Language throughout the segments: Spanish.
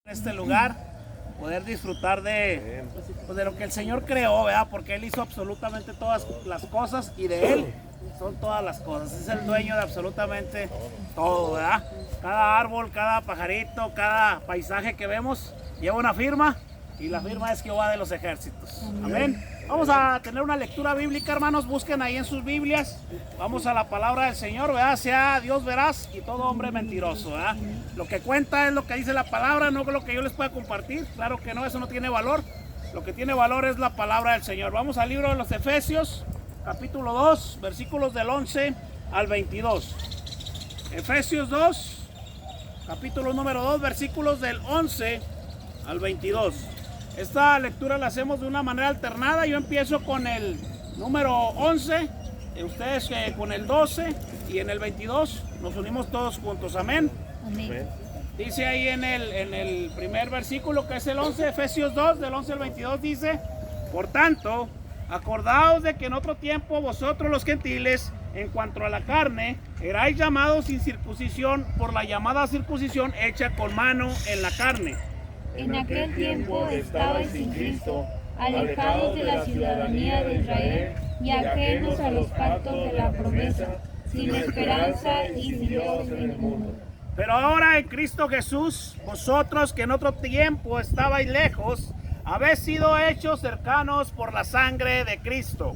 Este lugar, poder disfrutar de lo que el Señor creó, ¿verdad? Porque Él hizo absolutamente todas las cosas y de Él son todas las cosas. Es el dueño de absolutamente todo, ¿verdad? Cada árbol, cada pajarito, cada paisaje que vemos lleva una firma y la firma es Jehová de los ejércitos. Amén. Vamos a tener una lectura bíblica, hermanos. Busquen ahí en sus Biblias. Vamos a la palabra del Señor, ¿verdad? Sea Dios veraz y todo hombre mentiroso, ¿verdad? Lo que cuenta es lo que dice la palabra, no lo que yo les pueda compartir. Claro que no, eso no tiene valor. Lo que tiene valor es la palabra del Señor. Vamos al libro de los Efesios, capítulo 2, versículos del 11 al 22. Efesios 2, capítulo número 2, versículos del 11 al 22. Esta lectura la hacemos de una manera alternada. Yo empiezo con el número 11, ustedes con el 12 y en el 22 nos unimos todos juntos. Amén. Amén. Dice ahí en el primer versículo, que es el 11, Efesios 2, del 11 al 22, dice: por tanto, acordaos de que en otro tiempo vosotros los gentiles, en cuanto a la carne, erais llamados sin circuncisión por la llamada circuncisión hecha con mano en la carne. En aquel tiempo estabais sin Cristo, alejados de la ciudadanía de Israel y ajenos a los pactos de la promesa, sin esperanza y sin Dios en el mundo. Pero ahora en Cristo Jesús, vosotros que en otro tiempo estabais lejos, habéis sido hechos cercanos por la sangre de Cristo.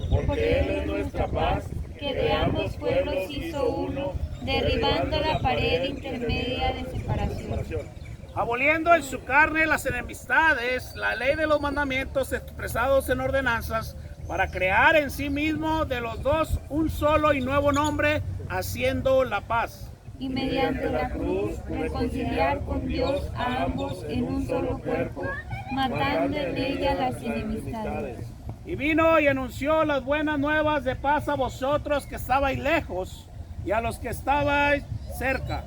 Porque Él es nuestra paz, que de ambos pueblos hizo uno, derribando la pared intermedia de separación, aboliendo en su carne las enemistades, la ley de los mandamientos expresados en ordenanzas, para crear en sí mismo de los dos un solo y nuevo nombre, haciendo la paz. Y mediante la cruz reconciliar con Dios a ambos en un solo cuerpo, matando en ella las enemistades. Y vino y anunció las buenas nuevas de paz a vosotros que estabais lejos y a los que estabais cerca.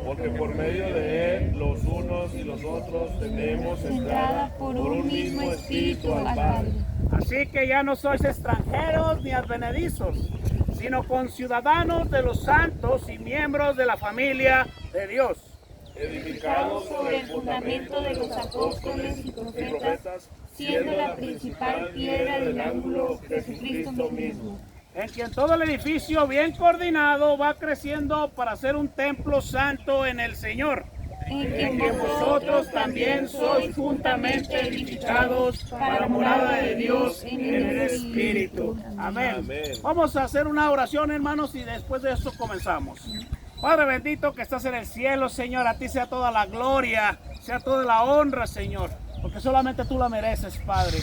Porque por medio de Él, los unos y los otros tenemos entrada por un mismo Espíritu al Padre. Así que ya no sois extranjeros ni advenedizos, sino conciudadanos de los santos y miembros de la familia de Dios. Edificados sobre el fundamento de los apóstoles y profetas, siendo la principal piedra del ángulo Jesucristo mismo, en quien todo el edificio bien coordinado va creciendo para ser un templo santo en el Señor, en que vosotros también sois juntamente edificados para morada de Dios en el Espíritu. Amén. Amén. Vamos a hacer una oración, hermanos, y después de esto comenzamos. Padre bendito que estás en el cielo, Señor, a ti sea toda la gloria, sea toda la honra, Señor, porque solamente tú la mereces, Padre.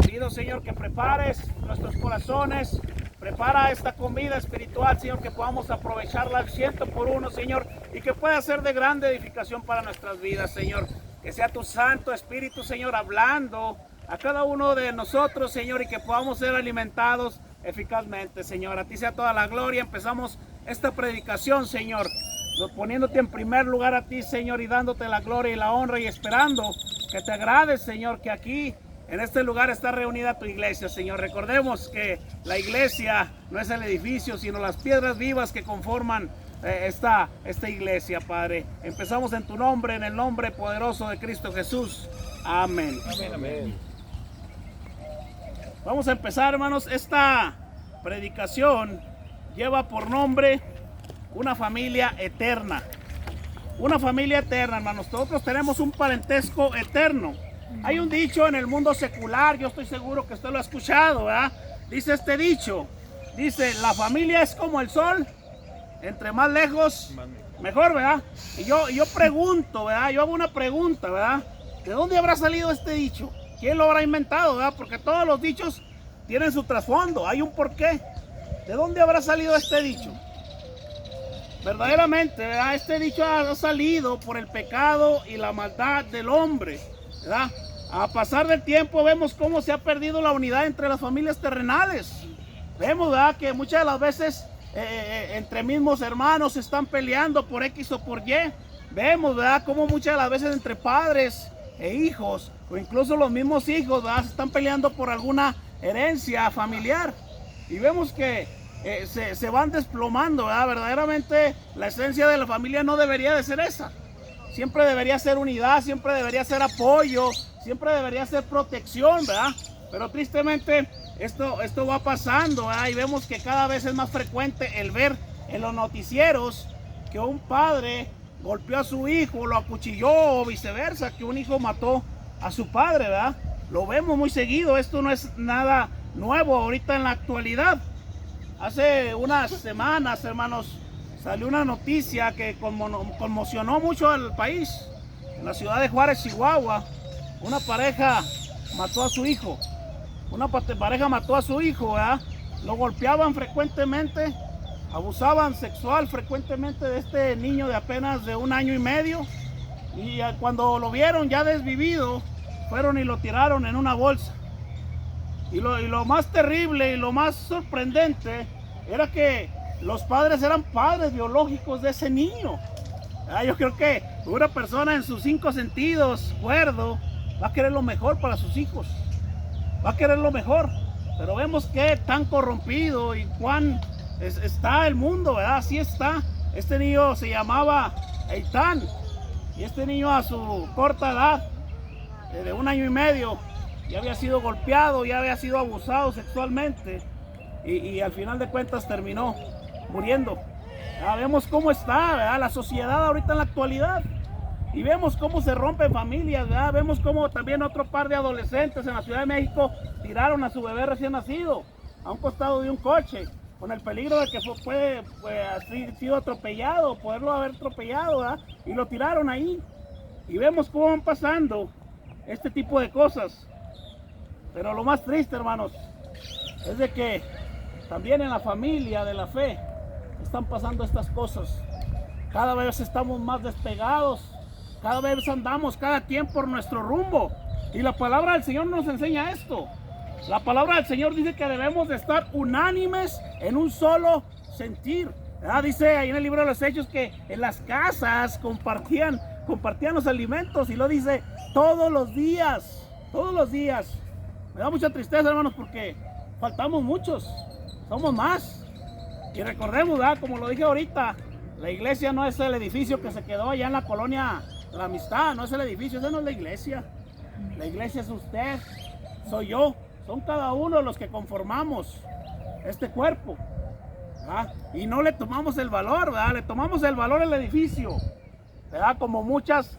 Pido, Señor, que prepares nuestros corazones. Prepara esta comida espiritual, Señor, que podamos aprovecharla al 100%, Señor, y que pueda ser de grande edificación para nuestras vidas, Señor. Que sea tu Santo Espíritu, Señor, hablando a cada uno de nosotros, Señor, y que podamos ser alimentados eficazmente, Señor. A ti sea toda la gloria. Empezamos esta predicación, Señor, poniéndote en primer lugar a ti, Señor, y dándote la gloria y la honra y esperando que te agrades, Señor, que aquí en este lugar está reunida tu iglesia, Señor. Recordemos que la iglesia no es el edificio, sino las piedras vivas que conforman esta iglesia, Padre. Empezamos en tu nombre, en el nombre poderoso de Cristo Jesús. Amén. Amén. Amén. Vamos a empezar, hermanos. Esta predicación lleva por nombre una familia eterna. Una familia eterna, hermanos. Nosotros tenemos un parentesco eterno. Hay un dicho en el mundo secular, yo estoy seguro que usted lo ha escuchado, ¿verdad? Dice este dicho, dice, la familia es como el sol, entre más lejos, mejor, ¿verdad? Y yo pregunto, ¿verdad? Yo hago una pregunta, ¿verdad? ¿De dónde habrá salido este dicho? ¿Quién lo habrá inventado, verdad? Porque todos los dichos tienen su trasfondo, hay un porqué. ¿De dónde habrá salido este dicho? Verdaderamente, ¿verdad? Este dicho ha salido por el pecado y la maldad del hombre, ¿verdad? A pasar del tiempo vemos cómo se ha perdido la unidad entre las familias terrenales. Vemos, ¿verdad?, que muchas de las veces entre mismos hermanos se están peleando por X o por Y. Vemos, ¿verdad?, cómo muchas de las veces entre padres e hijos, o incluso los mismos hijos, ¿verdad?, se están peleando por alguna herencia familiar. Y vemos que se van desplomando, ¿verdad? Verdaderamente la esencia de la familia no debería de ser esa. siempre debería ser unidad, siempre debería ser apoyo, siempre debería ser protección, ¿verdad? Pero tristemente esto va pasando, ¿verdad? Y vemos que cada vez es más frecuente el ver en los noticieros que un padre golpeó a su hijo, lo acuchilló o viceversa, que un hijo mató a su padre, ¿verdad? Lo vemos muy seguido, esto no es nada nuevo ahorita en la actualidad. Hace unas semanas, hermanos, salió una noticia que conmocionó mucho al país. En la ciudad de Juárez, Chihuahua, una pareja mató a su hijo. Una pareja mató a su hijo, ¿verdad? Lo golpeaban frecuentemente, abusaban sexual frecuentemente de este niño de apenas de 1 año y medio. Y cuando lo vieron ya desvivido, fueron y lo tiraron en una bolsa. Y lo más terrible y lo más sorprendente era que los padres eran padres biológicos de ese niño. Yo creo que una persona en sus 5 sentidos, cuerdo, va a querer lo mejor para sus hijos. Va a querer lo mejor. Pero vemos que tan corrompido y cuán está el mundo, ¿verdad? Así está. Este niño se llamaba Eitan. Y este niño a su corta edad, de 1 año y medio, ya había sido golpeado, ya había sido abusado sexualmente. Y al final de cuentas terminó muriendo. Vemos cómo está, ¿verdad?, la sociedad ahorita en la actualidad. Y vemos cómo se rompen familias, ¿verdad? Vemos cómo también otro par de adolescentes en la Ciudad de México tiraron a su bebé recién nacido a un costado de un coche, con el peligro de que puede sido atropellado, poderlo haber atropellado, ¿verdad? Y lo tiraron ahí. Y vemos cómo van pasando este tipo de cosas. Pero lo más triste, hermanos, es de que también en la familia de la fe están pasando estas cosas. Cada vez estamos más despegados, cada vez andamos cada quien por nuestro rumbo. Y la palabra del Señor nos enseña esto. La palabra del Señor dice que debemos de estar unánimes en un solo sentir. Dice ahí en el libro de los Hechos que en las casas compartían los alimentos, y lo dice todos los días, todos los días. Me da mucha tristeza, hermanos, porque faltamos muchos, somos más. Y recordemos, ¿verdad?, como lo dije ahorita, la iglesia no es el edificio que se quedó allá en la colonia La Amistad, no es el edificio, esa no es la iglesia. La iglesia es usted, soy yo, son cada uno los que conformamos este cuerpo, ¿verdad? Y no le tomamos el valor, ¿verdad? Le tomamos el valor al edificio, ¿verdad? Como muchas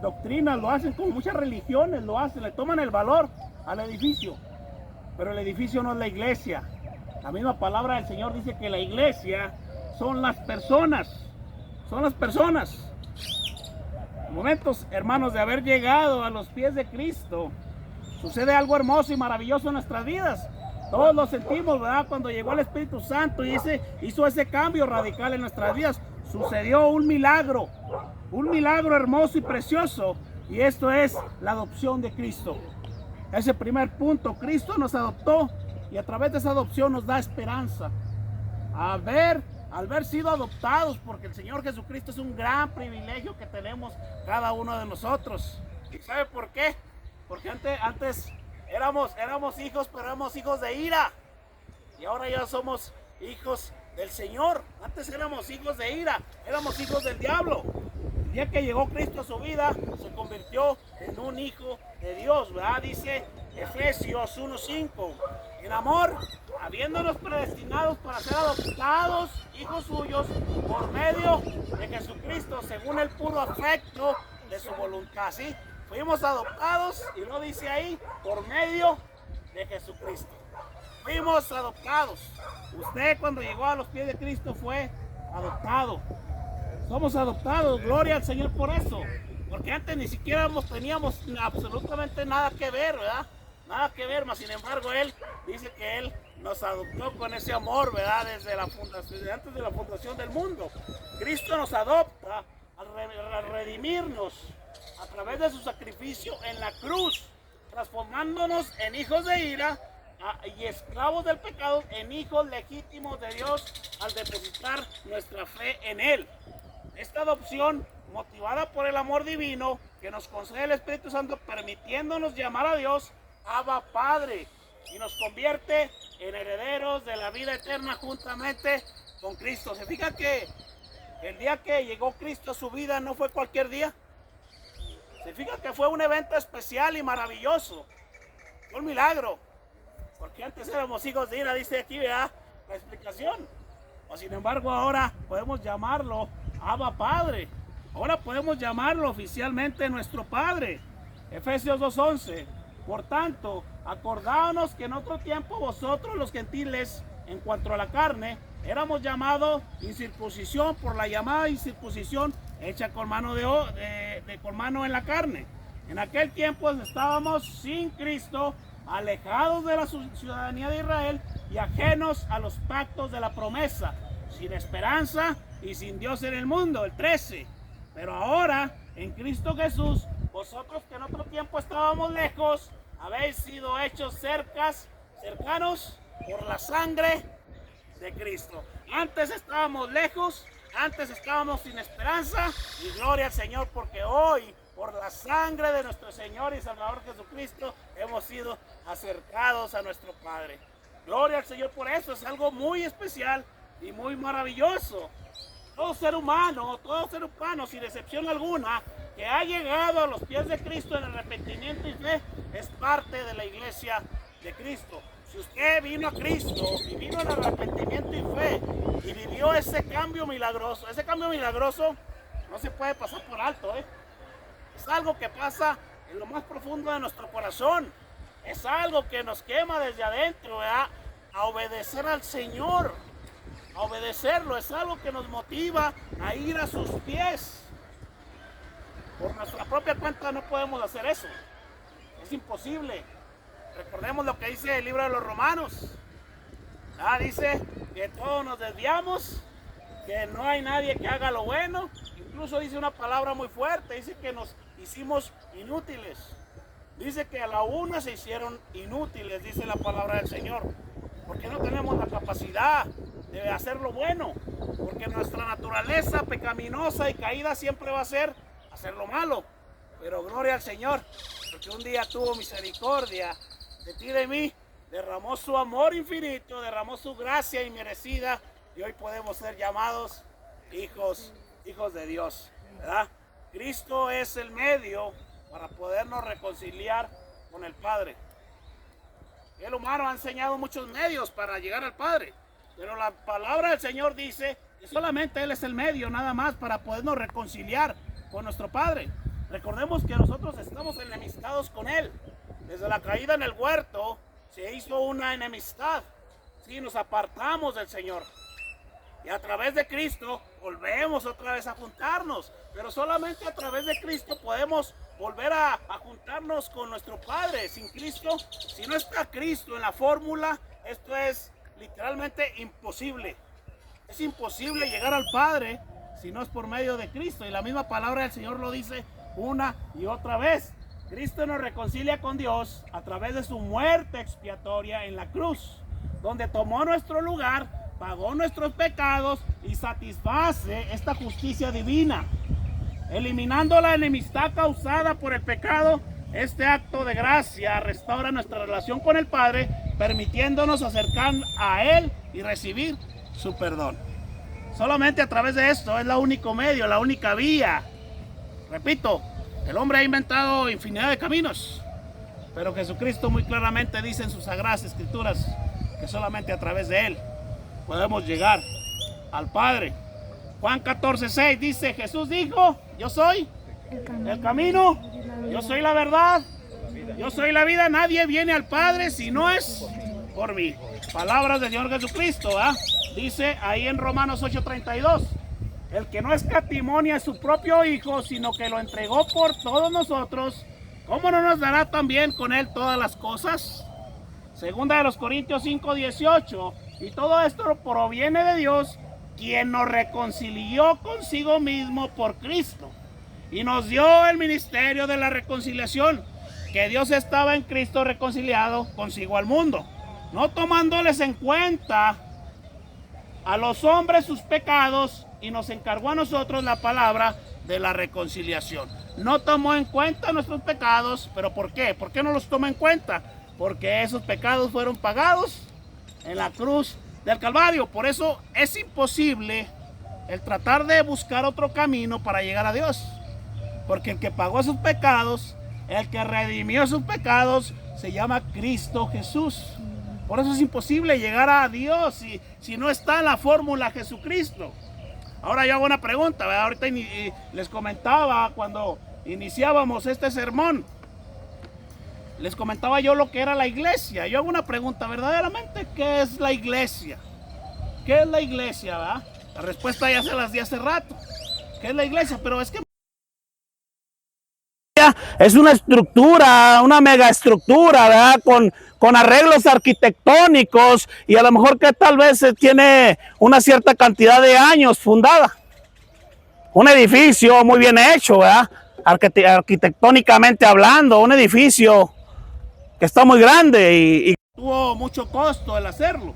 doctrinas lo hacen, como muchas religiones lo hacen, le toman el valor al edificio, pero el edificio no es la iglesia. La misma palabra del Señor dice que la iglesia son las personas, Momentos, hermanos, de haber llegado a los pies de Cristo, sucede algo hermoso y maravilloso en nuestras vidas. Todos lo sentimos, ¿verdad? Cuando llegó el Espíritu Santo y hizo ese cambio radical en nuestras vidas, sucedió un milagro hermoso y precioso, y esto es la adopción de Cristo. Ese primer punto, Cristo nos adoptó, y a través de esa adopción nos da esperanza. Al ver sido adoptados, porque el Señor Jesucristo es un gran privilegio que tenemos cada uno de nosotros. ¿Y sabe por qué? Porque antes éramos hijos, pero éramos hijos de ira, y ahora ya somos hijos del Señor. Antes éramos hijos de ira, éramos hijos del diablo. El día que llegó Cristo a su vida, se convirtió en un hijo de Dios, ¿verdad? Dice Efesios 1:5, en amor, habiéndonos predestinados para ser adoptados hijos suyos por medio de Jesucristo, según el puro afecto de su voluntad. ¿Sí? Fuimos adoptados, y lo dice ahí, por medio de Jesucristo. Fuimos adoptados. Usted, cuando llegó a los pies de Cristo, fue adoptado. Somos adoptados, gloria al Señor por eso. Porque antes ni siquiera teníamos absolutamente nada que ver, ¿verdad? Nada que ver, mas sin embargo Él dice que Él nos adoptó con ese amor, ¿verdad? Desde antes de la fundación del mundo. Cristo nos adopta al redimirnos a través de su sacrificio en la cruz, transformándonos en hijos de ira y esclavos del pecado, en hijos legítimos de Dios al depositar nuestra fe en Él. Esta adopción, motivada por el amor divino que nos concede el Espíritu Santo, permitiéndonos llamar a Dios Abba Padre, y nos convierte en herederos de la vida eterna juntamente con Cristo. Se fija que El día que llegó Cristo a su vida no fue cualquier día. Se fija que fue un evento especial y maravilloso. Fue un milagro. Porque antes éramos hijos de ira, dice aquí, ¿verdad? La explicación. O sin embargo ahora podemos llamarlo Abba Padre. Ahora podemos llamarlo oficialmente nuestro Padre. Efesios 2:11. Por tanto, acordaos que en otro tiempo vosotros los gentiles, en cuanto a la carne, éramos llamados incircuncisión por la llamada incircuncisión hecha con mano con mano en la carne. En aquel tiempo estábamos sin Cristo, alejados de la ciudadanía de Israel y ajenos a los pactos de la promesa, sin esperanza y sin Dios en el mundo. El 13. Pero ahora, en Cristo Jesús, vosotros que en otro tiempo estábamos lejos, habéis sido hechos cercanos por la sangre de Cristo. Antes estábamos lejos, antes estábamos sin esperanza, y gloria al Señor porque hoy, por la sangre de nuestro Señor y Salvador Jesucristo, hemos sido acercados a nuestro Padre. Gloria al Señor por eso, es algo muy especial y muy maravilloso. Todo ser humano, sin excepción alguna, que ha llegado a los pies de Cristo en arrepentimiento y fe, es parte de la iglesia de Cristo. Si usted vino a Cristo y vino en arrepentimiento y fe y vivió ese cambio milagroso no se puede pasar por alto, Es algo que pasa en lo más profundo de nuestro corazón. Es algo que nos quema desde adentro, ¿verdad? A obedecer al Señor, a obedecerlo. Es algo que nos motiva a ir a sus pies. Por nuestra propia cuenta no podemos hacer eso. Es imposible. Recordemos lo que dice el libro de los Romanos. Dice que todos nos desviamos, que no hay nadie que haga lo bueno. Incluso dice una palabra muy fuerte, dice que nos hicimos inútiles. Dice que a la una se hicieron inútiles, dice la palabra del Señor. Porque no tenemos la capacidad de hacer lo bueno. Porque nuestra naturaleza pecaminosa y caída siempre va a ser hacer lo malo. Pero gloria al Señor, porque un día tuvo misericordia de ti y de mí, derramó su amor infinito, derramó su gracia inmerecida, y hoy podemos ser llamados hijos de Dios, ¿verdad? Cristo es el medio para podernos reconciliar con el Padre. El humano ha enseñado muchos medios para llegar al Padre, pero la palabra del Señor dice que solamente Él es el medio, nada más, para podernos reconciliar con nuestro Padre. Recordemos que nosotros estamos enemistados con Él. Desde la caída en el huerto se hizo una enemistad. Sí, nos apartamos del Señor. Y a través de Cristo volvemos otra vez a juntarnos. Pero solamente a través de Cristo podemos volver a juntarnos con nuestro Padre. Sin Cristo, si no está Cristo en la fórmula, esto es literalmente imposible. Es imposible llegar al Padre si no es por medio de Cristo. Y la misma palabra del Señor lo dice una y otra vez. Cristo nos reconcilia con Dios a través de su muerte expiatoria en la cruz, donde tomó nuestro lugar, pagó nuestros pecados y satisface esta justicia divina. Eliminando la enemistad causada por el pecado, este acto de gracia restaura nuestra relación con el Padre, permitiéndonos acercar a Él y recibir su perdón. Solamente a través de esto es el único medio, la única vía. Repito, el hombre ha inventado infinidad de caminos, pero Jesucristo muy claramente dice en sus sagradas escrituras que solamente a través de Él podemos llegar al Padre. Juan 14:6 dice, Jesús dijo, yo soy el camino, yo soy la verdad, yo soy la vida, nadie viene al Padre si no es por mí. Palabras del Señor Jesucristo, dice ahí en Romanos 8:32. El que no escatimó a su propio Hijo, sino que lo entregó por todos nosotros, ¿cómo no nos dará también con Él todas las cosas? Segunda de los Corintios 5:18. Y todo esto proviene de Dios, quien nos reconcilió consigo mismo por Cristo y nos dio el ministerio de la reconciliación, que Dios estaba en Cristo reconciliado consigo al mundo, no tomándoles en cuenta a los hombres sus pecados, y nos encargó a nosotros la palabra de la reconciliación. No tomó en cuenta nuestros pecados, pero ¿por qué? ¿Por qué no los toma en cuenta? Porque esos pecados fueron pagados en la cruz del Calvario. Por eso es imposible el tratar de buscar otro camino para llegar a Dios. Porque el que pagó sus pecados, el que redimió sus pecados, se llama Cristo Jesús. Por eso es imposible llegar a Dios si no está en la fórmula Jesucristo. Ahora yo hago una pregunta, ¿verdad? Ahorita les comentaba cuando iniciábamos este sermón. Les comentaba yo lo que era la iglesia. Yo hago una pregunta, verdaderamente, ¿qué es la iglesia? ¿Qué es la iglesia, verdad? La respuesta ya se las di hace rato. ¿Qué es la iglesia? Pero es que es una estructura, una mega estructura, ¿verdad? Con arreglos arquitectónicos y a lo mejor que tal vez tiene una cierta cantidad de años fundada. Un edificio muy bien hecho, ¿verdad? Arquitectónicamente hablando, un edificio que está muy grande y tuvo mucho costo el hacerlo.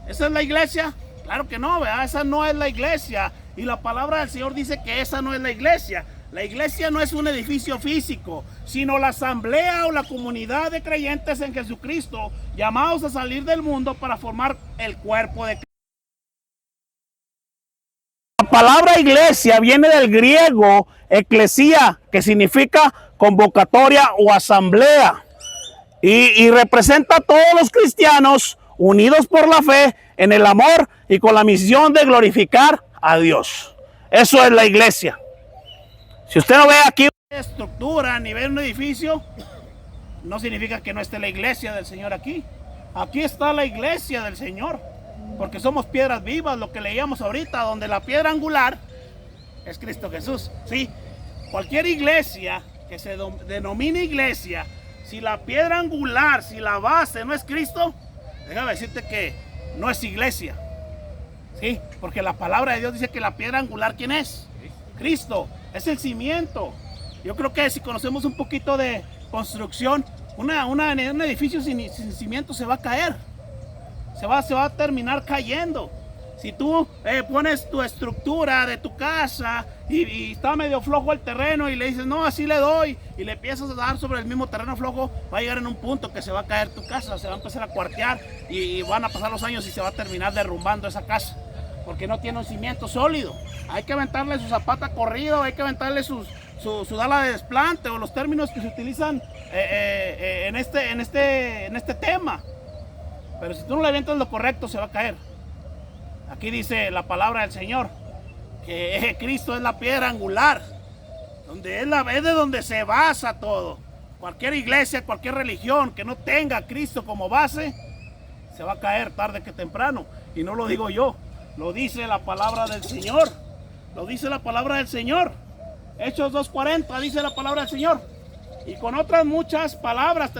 ¿Esa es la iglesia? Claro que no, ¿verdad? Esa no es la iglesia. Y la palabra del Señor dice que esa no es la iglesia. La iglesia no es un edificio físico, sino la asamblea o la comunidad de creyentes en Jesucristo, llamados a salir del mundo para formar el cuerpo de Cristo. La palabra iglesia viene del griego eclesia, que significa convocatoria o asamblea, y representa a todos los cristianos unidos por la fe en el amor y con la misión de glorificar a Dios. Eso es la iglesia. Si usted no ve aquí una estructura ni ve un edificio, no significa que no esté la iglesia del Señor aquí. Aquí está la iglesia del Señor, porque somos piedras vivas, lo que leíamos ahorita, donde la piedra angular es Cristo Jesús. Sí, cualquier iglesia que se denomine iglesia, si la piedra angular, si la base no es Cristo, déjame decirte que no es iglesia. Sí, porque la palabra de Dios dice que la piedra angular, ¿quién es? Cristo, es el cimiento. Yo creo que si conocemos un poquito de construcción, un edificio sin cimiento se va a caer. Se va a terminar cayendo. Si tú pones tu estructura de tu casa y está medio flojo el terreno y le dices, no, así le doy, y le empiezas a dar sobre el mismo terreno flojo, va a llegar en un punto que se va a caer tu casa, se va a empezar a cuartear y van a pasar los años y se va a terminar derrumbando esa casa, porque no tiene un cimiento sólido. Hay que aventarle su zapata corrido, hay que aventarle su dala de desplante, o los términos que se utilizan en este tema. Pero si tú no le avientas lo correcto, se va a caer. Aquí dice la palabra del Señor que Cristo es la piedra angular, donde es de donde se basa todo. Cualquier iglesia, cualquier religión que no tenga a Cristo como base, se va a caer tarde que temprano. Y no lo digo yo, lo dice la palabra del Señor. Lo dice la palabra del Señor. Hechos 2:40 dice la palabra del Señor. Y con otras muchas palabras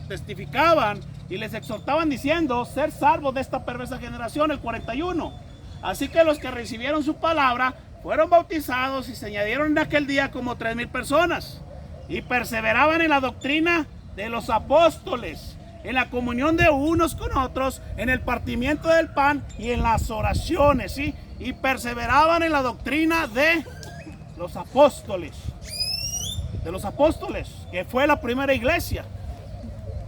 testificaban y les exhortaban diciendo, ser salvos de esta perversa generación, el 41. Así que los que recibieron su palabra fueron bautizados y se añadieron en aquel día como 3,000 personas. Y perseveraban en la doctrina de los apóstoles, en la comunión de unos con otros, en el partimiento del pan y en las oraciones, ¿sí? Y perseveraban en la doctrina de los apóstoles. De los apóstoles, que fue la primera iglesia.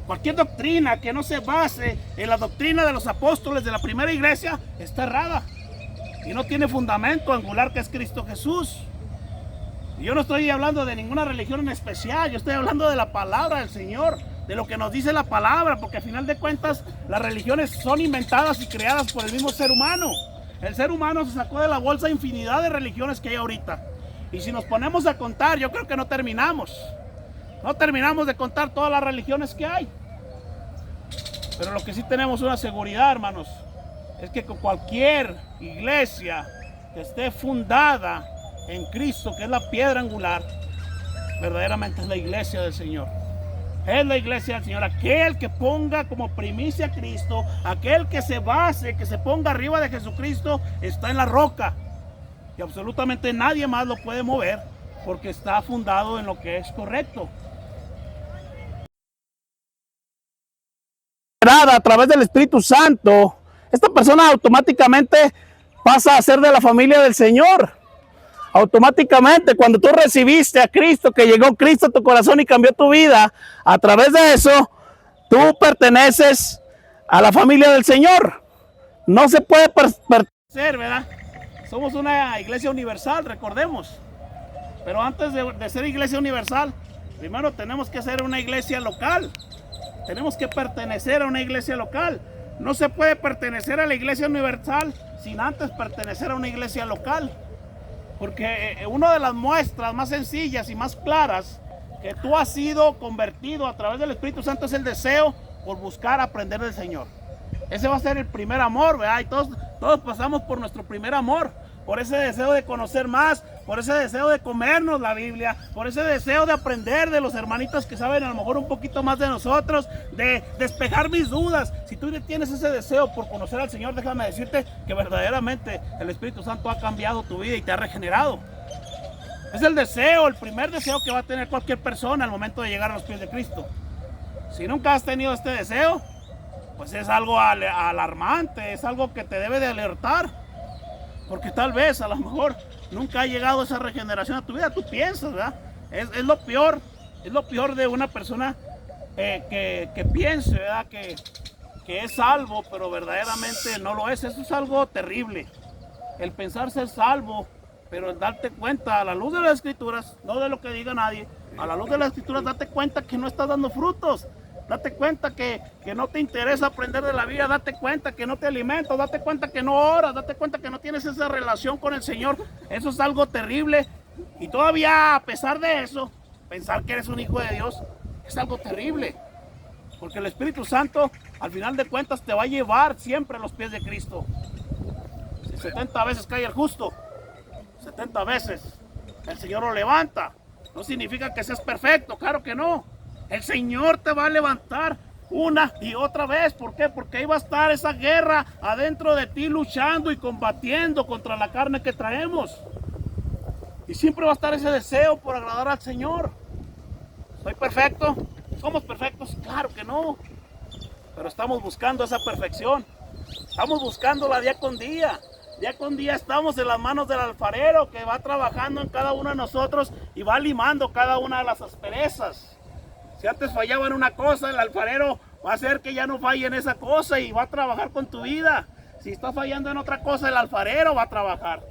Cualquier doctrina que no se base en la doctrina de los apóstoles de la primera iglesia está errada y no tiene fundamento angular, que es Cristo Jesús. Y yo no estoy hablando de ninguna religión en especial, yo estoy hablando de la palabra del Señor, de lo que nos dice la palabra, porque al final de cuentas las religiones son inventadas y creadas por el mismo ser humano. El ser humano se sacó de la bolsa infinidad de religiones que hay ahorita. Y si nos ponemos a contar, yo creo que no terminamos. No terminamos de contar todas las religiones que hay. Pero lo que sí tenemos una seguridad, hermanos, es que cualquier iglesia que esté fundada en Cristo, que es la piedra angular, verdaderamente es la iglesia del Señor. Es la iglesia del Señor, aquel que ponga como primicia a Cristo, aquel que se base, que se ponga arriba de Jesucristo, está en la roca. Y absolutamente nadie más lo puede mover, porque está fundado en lo que es correcto. A través del Espíritu Santo, esta persona automáticamente pasa a ser de la familia del Señor. Automáticamente, cuando tú recibiste a Cristo, que llegó Cristo a tu corazón y cambió tu vida, a través de eso, tú perteneces a la familia del Señor. No se puede pertenecer, ¿verdad? Somos una iglesia universal, recordemos. Pero antes de ser iglesia universal, primero tenemos que ser una iglesia local. Tenemos que pertenecer a una iglesia local. No se puede pertenecer a la iglesia universal sin antes pertenecer a una iglesia local. Porque una de las muestras más sencillas y más claras que tú has sido convertido a través del Espíritu Santo es el deseo por buscar aprender del Señor. Ese va a ser el primer amor, ¿verdad? Y todos pasamos por nuestro primer amor, por ese deseo de conocer más, por ese deseo de comernos la Biblia, por ese deseo de aprender de los hermanitos que saben a lo mejor un poquito más de nosotros, de despejar mis dudas. Si tú tienes ese deseo por conocer al Señor, déjame decirte que verdaderamente el Espíritu Santo ha cambiado tu vida y te ha regenerado. Es el deseo, el primer deseo que va a tener cualquier persona al momento de llegar a los pies de Cristo. Si nunca has tenido este deseo, pues es algo alarmante, es algo que te debe de alertar. Porque tal vez, a lo mejor, nunca ha llegado esa regeneración a tu vida. Tú piensas, ¿verdad? Es lo peor de una persona que piense, ¿verdad? Que es salvo, pero verdaderamente no lo es. Eso es algo terrible. El pensar ser salvo, pero el darte cuenta a la luz de las Escrituras, no de lo que diga nadie, a la luz de las Escrituras, date cuenta que no estás dando frutos. Date cuenta que no te interesa aprender de la vida, date cuenta que no te alimentas, date cuenta que no oras, date cuenta que no tienes esa relación con el Señor. Eso es algo terrible. Y todavía a pesar de eso, pensar que eres un hijo de Dios es algo terrible. Porque el Espíritu Santo, al final de cuentas, te va a llevar siempre a los pies de Cristo. Si 70 veces cae el justo, 70 veces el Señor lo levanta. No significa que seas perfecto, claro que no. El Señor te va a levantar una y otra vez. ¿Por qué? Porque ahí va a estar esa guerra adentro de ti luchando y combatiendo contra la carne que traemos. Y siempre va a estar ese deseo por agradar al Señor. ¿Soy perfecto? ¿Somos perfectos? Claro que no. Pero estamos buscando esa perfección. Estamos buscándola día con día. Día con día estamos en las manos del alfarero que va trabajando en cada uno de nosotros y va limando cada una de las asperezas. Si antes fallaba en una cosa, el alfarero va a hacer que ya no falle en esa cosa y va a trabajar con tu vida. Si estás fallando en otra cosa, el alfarero va a trabajar.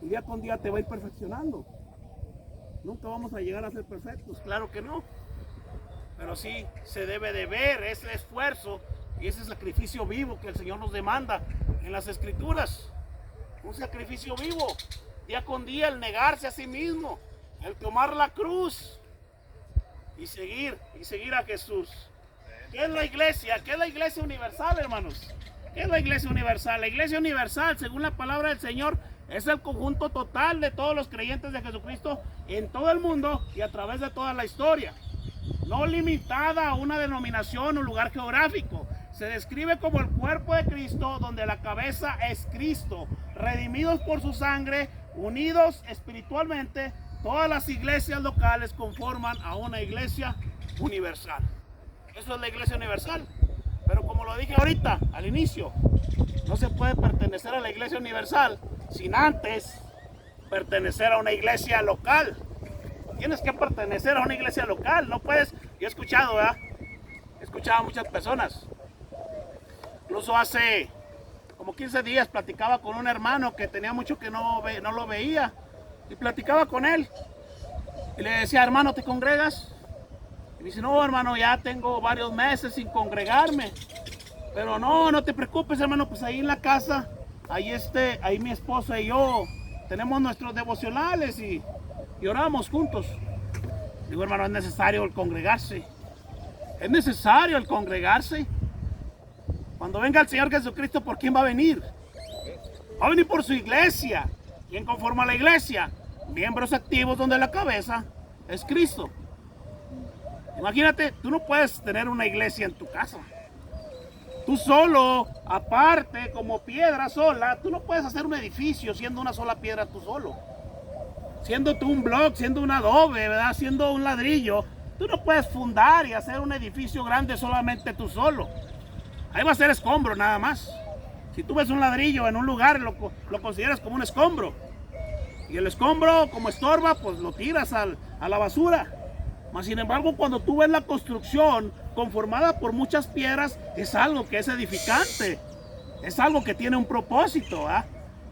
Y día con día te va a ir perfeccionando. Nunca vamos a llegar a ser perfectos, claro que no. Pero sí se debe de ver ese esfuerzo y ese sacrificio vivo que el Señor nos demanda en las Escrituras. Un sacrificio vivo, día con día, el negarse a sí mismo, el tomar la cruz. Y seguir a Jesús. ¿Qué es la iglesia? ¿Qué es la iglesia universal, hermanos? ¿Qué es la iglesia universal? La iglesia universal, según la palabra del Señor, es el conjunto total de todos los creyentes de Jesucristo en todo el mundo y a través de toda la historia. No limitada a una denominación o lugar geográfico. Se describe como el cuerpo de Cristo, donde la cabeza es Cristo. Redimidos por su sangre, unidos espiritualmente. Todas las iglesias locales conforman a una iglesia universal. Eso es la iglesia universal. Pero como lo dije ahorita, al inicio, no se puede pertenecer a la iglesia universal sin antes pertenecer a una iglesia local. Tienes que pertenecer a una iglesia local. No puedes, yo he escuchado, ¿verdad? He escuchado a muchas personas. Incluso hace como 15 días platicaba con un hermano que tenía mucho que no lo veía. Y platicaba con él y le decía, hermano, ¿te congregas? Y me dice, no, hermano, ya tengo varios meses sin congregarme. Pero no te preocupes, hermano, pues ahí en la casa, ahí mi esposa y yo tenemos nuestros devocionales y oramos juntos. Digo, hermano, es necesario el congregarse. Es necesario el congregarse. Cuando venga el Señor Jesucristo, ¿por quién va a venir? Va a venir por su iglesia. ¿Quién conforma la iglesia? Miembros activos donde la cabeza es Cristo. Imagínate, tú no puedes tener una iglesia en tu casa. Tú solo, aparte, como piedra sola, tú no puedes hacer un edificio siendo una sola piedra tú solo. Siendo tú un bloque, siendo un adobe, ¿verdad? Siendo un ladrillo. Tú no puedes fundar y hacer un edificio grande solamente tú solo. Ahí va a ser escombro nada más. Si tú ves un ladrillo en un lugar, lo consideras como un escombro. Y el escombro, como estorba, pues lo tiras a la basura. Mas, sin embargo, cuando tú ves la construcción conformada por muchas piedras, es algo que es edificante. Es algo que tiene un propósito, ¿eh?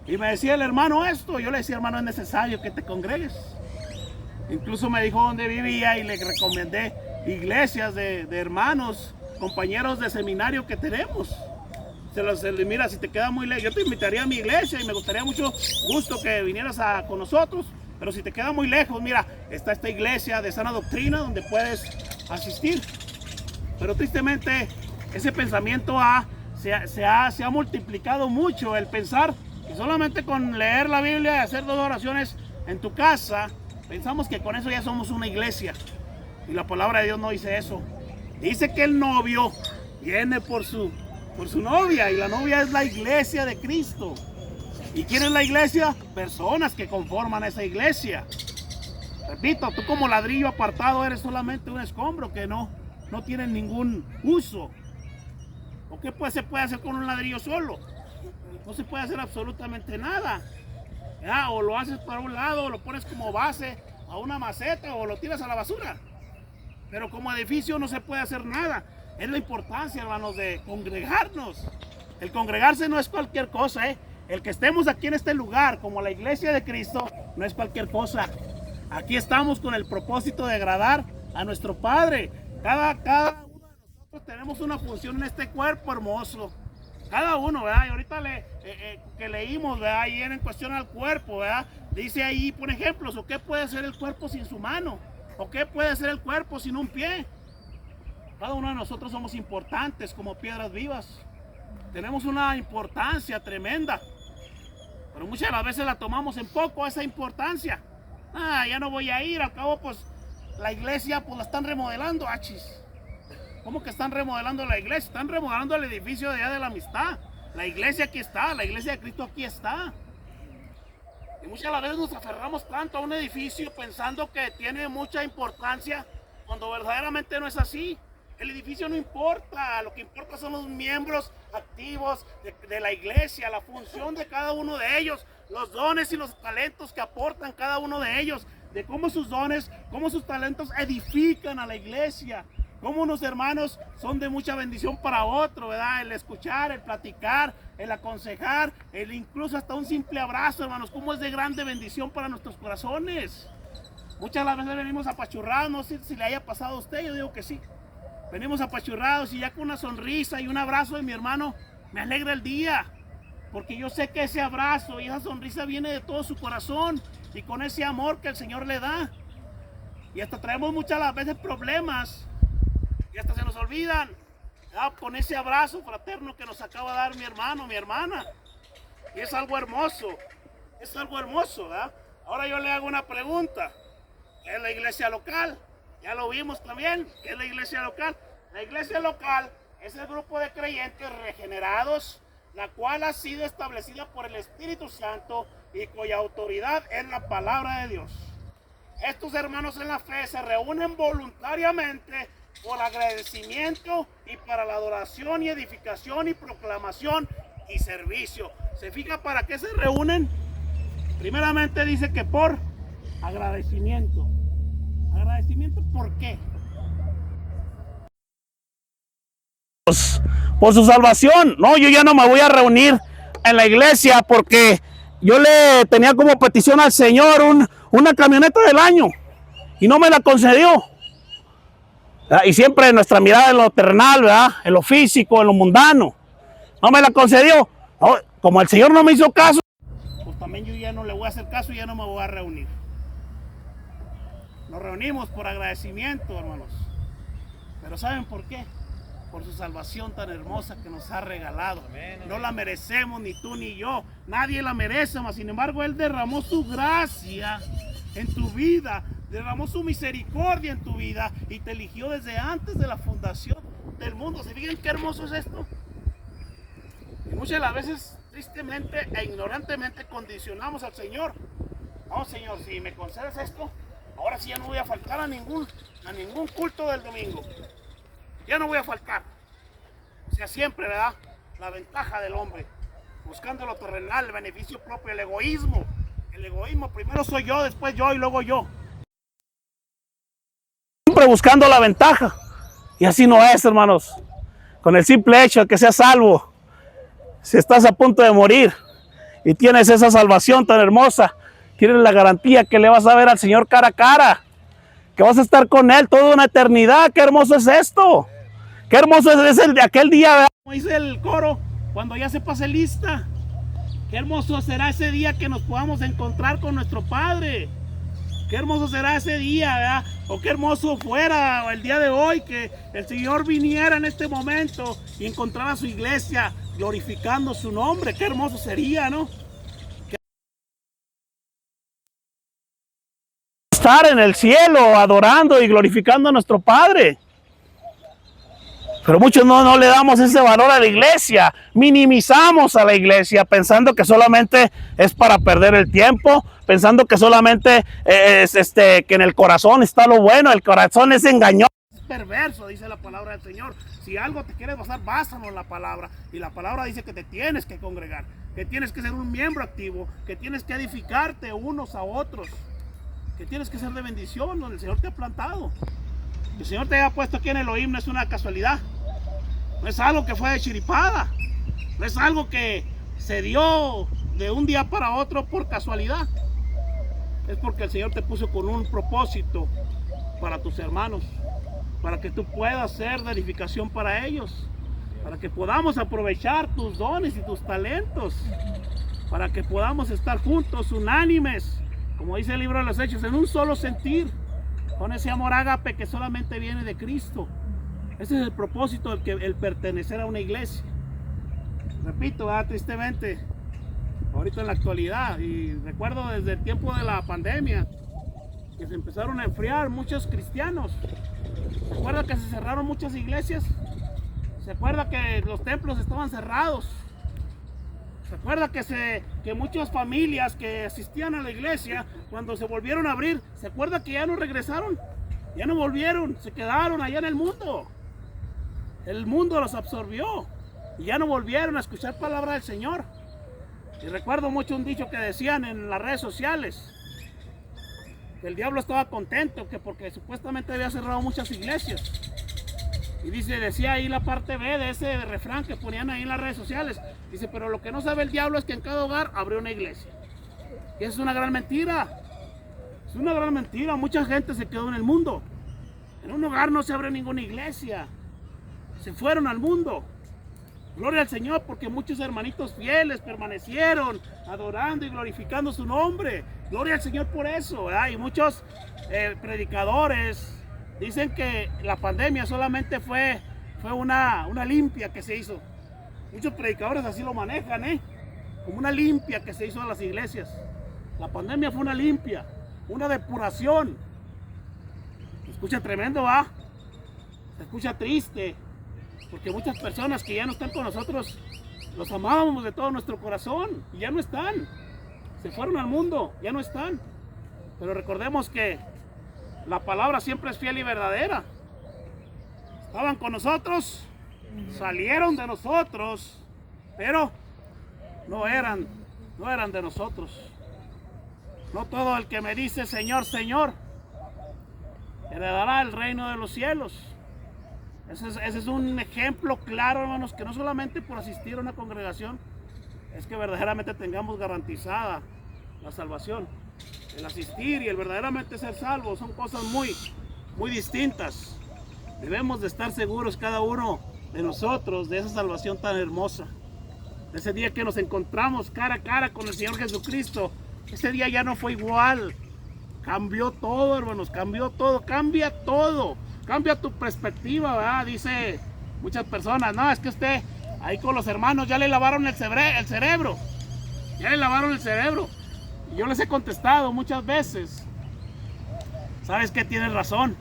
Y me decía el hermano esto, yo le decía, hermano, es necesario que te congregues. Incluso me dijo dónde vivía y le recomendé iglesias de hermanos, compañeros de seminario que tenemos. Mira, si te queda muy lejos, yo te invitaría a mi iglesia y me gustaría mucho gusto que vinieras con nosotros. Pero si te queda muy lejos, mira, está esta iglesia de sana doctrina donde puedes asistir. Pero tristemente ese pensamiento se ha multiplicado mucho, el pensar que solamente con leer la Biblia y hacer 2 oraciones en tu casa, pensamos que con eso ya somos una iglesia. Y la palabra de Dios no dice eso. Dice que el novio viene por su novia, y la novia es la iglesia de Cristo. ¿Y quién es la iglesia? Personas que conforman esa iglesia. Repito, tú como ladrillo apartado eres solamente un escombro que no tiene ningún uso. ¿O qué se puede hacer con un ladrillo solo? No se puede hacer absolutamente nada. ¿Ya? O lo haces para un lado, o lo pones como base a una maceta, o lo tiras a la basura. Pero como edificio no se puede hacer nada. Es la importancia, hermanos, de congregarnos. El congregarse no es cualquier cosa, ¿eh? El que estemos aquí en este lugar, como la iglesia de Cristo, no es cualquier cosa. Aquí estamos con el propósito de agradar a nuestro Padre. Cada uno de nosotros tenemos una función en este cuerpo hermoso. Cada uno, ¿verdad? Y ahorita que leímos, ¿verdad? Ahí en cuestión al cuerpo, ¿verdad? Dice ahí, por ejemplo, ¿o qué puede ser el cuerpo sin su mano? ¿O qué puede ser el cuerpo sin un pie? Cada uno de nosotros somos importantes como piedras vivas. Tenemos una importancia tremenda. Pero muchas de las veces la tomamos en poco esa importancia. Ya no voy a ir, al cabo pues la iglesia pues la están remodelando, achis. ¿Cómo que están remodelando la iglesia? Están remodelando el edificio de allá de la amistad. La iglesia aquí está, la iglesia de Cristo aquí está. Y muchas de las veces nos aferramos tanto a un edificio pensando que tiene mucha importancia, cuando verdaderamente no es así. El edificio no importa, lo que importa son los miembros activos de la iglesia, la función de cada uno de ellos, los dones y los talentos que aportan cada uno de ellos, de cómo sus dones, cómo sus talentos edifican a la iglesia, cómo unos hermanos son de mucha bendición para otro, ¿verdad? El escuchar, el platicar, el aconsejar, el incluso hasta un simple abrazo, hermanos, cómo es de grande bendición para nuestros corazones. Muchas veces venimos apachurrados, no sé si le haya pasado a usted, yo digo que sí. Venimos apachurrados y ya con una sonrisa y un abrazo de mi hermano me alegra el día, porque yo sé que ese abrazo y esa sonrisa viene de todo su corazón y con ese amor que el Señor le da. Y hasta traemos muchas las veces problemas y hasta se nos olvidan, ¿verdad? Con ese abrazo fraterno que nos acaba de dar mi hermano, mi hermana. Y es algo hermoso, ¿verdad? Ahora yo le hago una pregunta. ¿Qué es la iglesia local? Ya lo vimos también, ¿qué es la iglesia local? La iglesia local es el grupo de creyentes regenerados, la cual ha sido establecida por el Espíritu Santo y cuya autoridad es la palabra de Dios. Estos hermanos en la fe se reúnen voluntariamente por agradecimiento y para la adoración y edificación y proclamación y servicio. ¿Se fija para qué se reúnen? Primeramente dice que por agradecimiento. ¿Agradecimiento por qué? Por su salvación. No, yo ya no me voy a reunir en la iglesia porque yo le tenía como petición al Señor una camioneta del año y no me la concedió. Y siempre nuestra mirada en lo terrenal, ¿verdad? En lo físico, en lo mundano. No me la concedió. No, como el Señor no me hizo caso, pues también yo ya no le voy a hacer caso y ya no me voy a reunir. Nos reunimos por agradecimiento, hermanos. Pero ¿saben por qué? Por su salvación tan hermosa que nos ha regalado. No la merecemos ni tú ni yo. Nadie la merece, mas sin embargo Él derramó su gracia en tu vida. Derramó su misericordia en tu vida y te eligió desde antes de la fundación del mundo. ¿Se fijan qué hermoso es esto? Y muchas de las veces, tristemente e ignorantemente, condicionamos al Señor. No, Señor, si me concedes esto, ahora sí ya no voy a faltar a ningún culto del domingo. Ya no voy a faltar. O sea, siempre, ¿verdad? La ventaja del hombre, buscando lo terrenal, el beneficio propio, el egoísmo. El egoísmo, primero soy yo, después yo y luego yo. Siempre buscando la ventaja. Y así no es, hermanos. Con el simple hecho de que seas salvo, si estás a punto de morir y tienes esa salvación tan hermosa, tienes la garantía que le vas a ver al Señor cara a cara, que vas a estar con Él toda una eternidad. ¡Qué hermoso es esto! ¡Qué hermoso es el de aquel día! ¿Verdad? Como dice el coro, cuando ya se pase lista. ¡Qué hermoso será ese día que nos podamos encontrar con nuestro Padre! ¡Qué hermoso será ese día! ¿Verdad? O qué hermoso fuera el día de hoy que el Señor viniera en este momento y encontrara a su iglesia glorificando su nombre. ¡Qué hermoso sería!, ¿no? Estar en el cielo adorando y glorificando a nuestro Padre. Pero muchos no le damos ese valor a la iglesia, minimizamos a la iglesia pensando que solamente es para perder el tiempo, pensando que solamente es que en el corazón está lo bueno. El corazón es engañoso. Es perverso, dice la palabra del Señor. Si algo te quieres basar, básalo en la palabra. Y la palabra dice que te tienes que congregar, que tienes que ser un miembro activo, que tienes que edificarte unos a otros, que tienes que ser de bendición donde el Señor te ha plantado. El Señor te haya puesto aquí en Elohim no es una casualidad, no es algo que fue de chiripada, no es algo que se dio de un día para otro por casualidad. Es porque el Señor te puso con un propósito para tus hermanos, para que tú puedas ser de edificación para ellos, para que podamos aprovechar tus dones y tus talentos, para que podamos estar juntos, unánimes, como dice el libro de los Hechos, en un solo sentir, con ese amor ágape que solamente viene de Cristo. Ese es el propósito, el pertenecer a una iglesia. Repito, tristemente, ahorita en la actualidad, y recuerdo desde el tiempo de la pandemia, que se empezaron a enfriar muchos cristianos. ¿Se acuerda que se cerraron muchas iglesias? ¿Se acuerda que los templos estaban cerrados? ¿Se acuerda que muchas familias que asistían a la iglesia, cuando se volvieron a abrir, se acuerda que ya no regresaron? Ya no volvieron, se quedaron allá en el mundo. El mundo los absorbió y ya no volvieron a escuchar palabra del Señor. Y recuerdo mucho un dicho que decían en las redes sociales, que el diablo estaba contento que porque supuestamente había cerrado muchas iglesias. Y decía ahí la parte B de ese refrán que ponían ahí en las redes sociales. Dice, pero lo que no sabe el diablo es que en cada hogar abrió una iglesia. Y eso es una gran mentira. Es una gran mentira. Mucha gente se quedó en el mundo. En un hogar no se abre ninguna iglesia. Se fueron al mundo. Gloria al Señor, porque muchos hermanitos fieles permanecieron adorando y glorificando su nombre. Gloria al Señor por eso, ¿verdad? Y muchos predicadores dicen que la pandemia solamente fue una limpia que se hizo. Muchos predicadores así lo manejan, como una limpia que se hizo a las iglesias. La pandemia fue una limpia, una depuración. Se escucha tremendo, ¿va? Se escucha triste, porque muchas personas que ya no están con nosotros, los amábamos de todo nuestro corazón y ya no están. Se fueron al mundo, ya no están. Pero recordemos que la palabra siempre es fiel y verdadera. Estaban con nosotros, salieron de nosotros, pero no eran de nosotros. No todo el que me dice Señor, Señor, heredará el reino de los cielos. Ese es un ejemplo claro, hermanos, que no solamente por asistir a una congregación es que verdaderamente tengamos garantizada la salvación. El asistir y el verdaderamente ser salvos son cosas muy distintas. Debemos de estar seguros cada uno de nosotros de esa salvación tan hermosa. De ese día que nos encontramos cara a cara con el Señor Jesucristo. Ese día ya no fue igual. Cambió todo, hermanos, cambió todo, cambia todo. Cambia tu perspectiva, ¿verdad? Dice muchas personas, no, es que usted ahí con los hermanos ya le lavaron el cerebro. Ya le lavaron el cerebro. Y yo les he contestado muchas veces, ¿sabes qué? Tienes razón.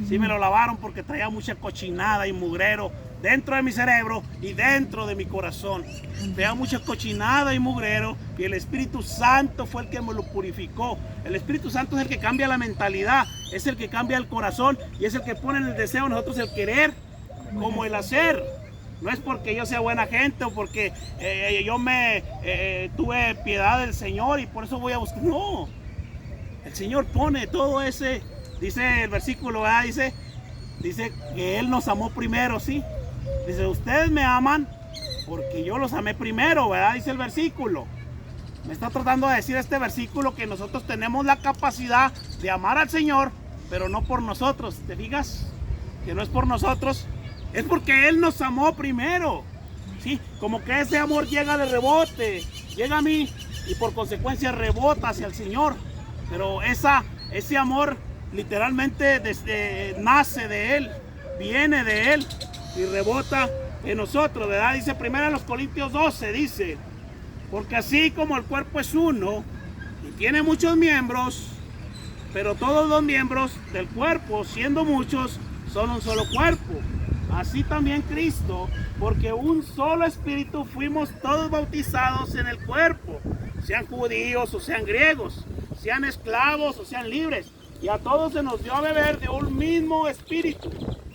Sí me lo lavaron porque traía mucha cochinada y mugrero dentro de mi cerebro y dentro de mi corazón. Traía mucha cochinada y mugrero y el Espíritu Santo fue el que me lo purificó. El Espíritu Santo es el que cambia la mentalidad, es el que cambia el corazón y es el que pone en el deseo a nosotros el querer como el hacer. No es porque yo sea buena gente o porque yo tuve piedad del Señor y por eso voy a buscar. No, el Señor pone todo ese, dice el versículo, ¿verdad? Dice que Él nos amó primero, ¿sí? Dice, ustedes me aman porque yo los amé primero, ¿verdad? Dice el versículo. Me está tratando de decir este versículo que nosotros tenemos la capacidad de amar al Señor, pero no por nosotros. ¿Te fijas? Que no es por nosotros, es porque Él nos amó primero. ¿Sí? Como que ese amor llega de rebote, llega a mí y por consecuencia rebota hacia el Señor. Pero ese amor literalmente nace de Él, viene de Él y rebota en nosotros, ¿verdad? Dice 1 Corintios 12, dice: porque así como el cuerpo es uno y tiene muchos miembros, pero todos los miembros del cuerpo, siendo muchos, son un solo cuerpo. Así también Cristo, porque un solo espíritu fuimos todos bautizados en el cuerpo, sean judíos o sean griegos, sean esclavos o sean libres, y a todos se nos dio a beber de un mismo espíritu.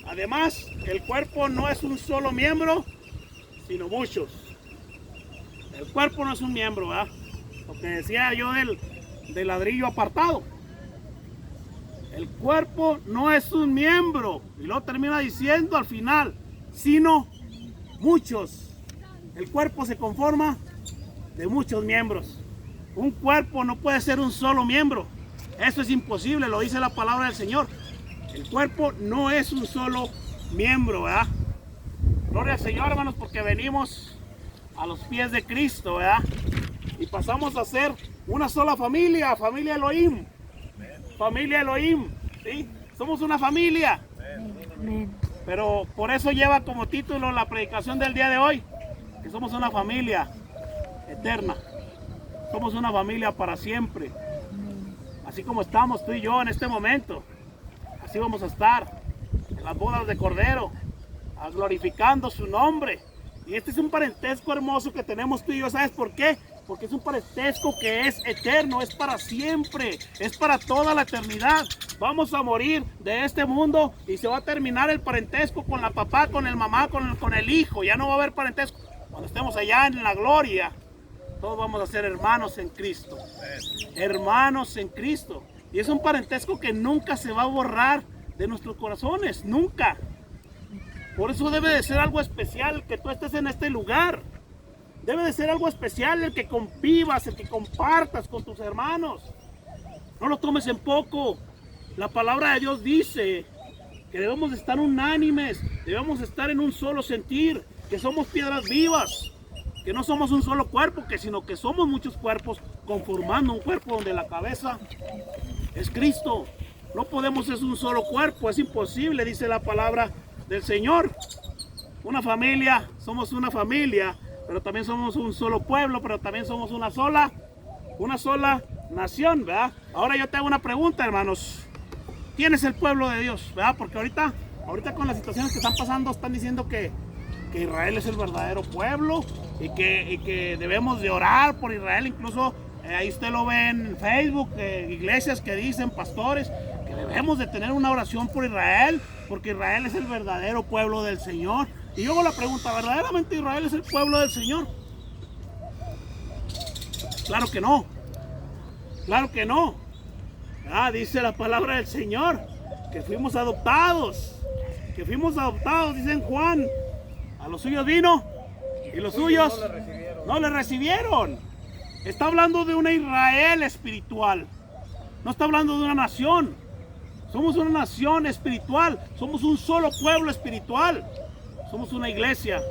Además, el cuerpo no es un solo miembro, sino muchos. El cuerpo no es un miembro, ¿verdad? Lo que decía yo del ladrillo apartado. El cuerpo no es un miembro. Y luego termina diciendo al final, sino muchos. El cuerpo se conforma de muchos miembros. Un cuerpo no puede ser un solo miembro. Eso es imposible, lo dice la palabra del Señor. El cuerpo no es un solo miembro, ¿verdad? Gloria al Señor, hermanos, porque venimos a los pies de Cristo, ¿verdad? Y pasamos a ser una sola familia, familia Elohim. Familia Elohim, ¿sí? Somos una familia. Pero por eso lleva como título la predicación del día de hoy, que somos una familia eterna. Somos una familia para siempre. Así como estamos tú y yo en este momento, así vamos a estar en las bodas de Cordero, glorificando su nombre. Y este es un parentesco hermoso que tenemos tú y yo. ¿Sabes por qué? Porque es un parentesco que es eterno, es para siempre, es para toda la eternidad. Vamos a morir de este mundo y se va a terminar el parentesco con la papá, con el mamá, con el hijo. Ya no va a haber parentesco. Cuando estemos allá en la gloria, todos vamos a ser hermanos en Cristo. Hermanos en Cristo. Y es un parentesco que nunca se va a borrar de nuestros corazones, nunca. Por eso debe de ser algo especial que tú estés en este lugar. Debe de ser algo especial el que convivas, el que compartas con tus hermanos. No lo tomes en poco. La palabra de Dios dice que debemos estar unánimes, debemos estar en un solo sentir, que somos piedras vivas, que no somos un solo cuerpo, sino que somos muchos cuerpos conformando un cuerpo donde la cabeza es Cristo. No podemos ser un solo cuerpo, es imposible, dice la palabra del Señor. Una familia, somos una familia, pero también somos un solo pueblo, pero también somos una sola nación, ¿verdad? Ahora yo te hago una pregunta, hermanos. ¿Quién es el pueblo de Dios? ¿Verdad? Porque ahorita con las situaciones que están pasando, están diciendo que Israel es el verdadero pueblo y que debemos de orar por Israel. Incluso ahí usted lo ve en Facebook, iglesias que dicen, pastores, que debemos de tener una oración por Israel, porque Israel es el verdadero pueblo del Señor. Y yo hago la pregunta, ¿verdaderamente Israel es el pueblo del Señor? Claro que no. Claro que no. Dice la palabra del Señor que fuimos adoptados. Que fuimos adoptados, dice en Juan. A los suyos vino y los suyos no le recibieron. Está hablando de una Israel espiritual. No está hablando de una nación. Somos una nación espiritual. Somos un solo pueblo espiritual. Somos una iglesia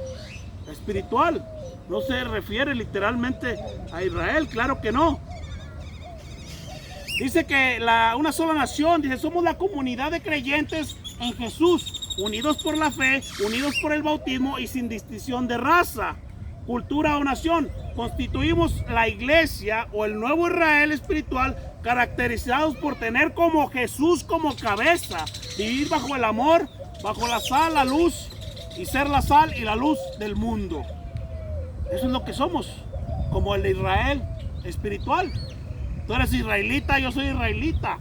espiritual. No se refiere literalmente a Israel, claro que no. Dice que una sola nación, dice, somos la comunidad de creyentes en Jesús, unidos por la fe, unidos por el bautismo y sin distinción de raza, cultura o nación. Constituimos la iglesia o el nuevo Israel espiritual, caracterizados por tener como Jesús como cabeza, vivir bajo el amor, bajo la sal, la luz, y ser la sal y la luz del mundo. Eso es lo que somos, como el Israel espiritual. Tú eres israelita, yo soy israelita.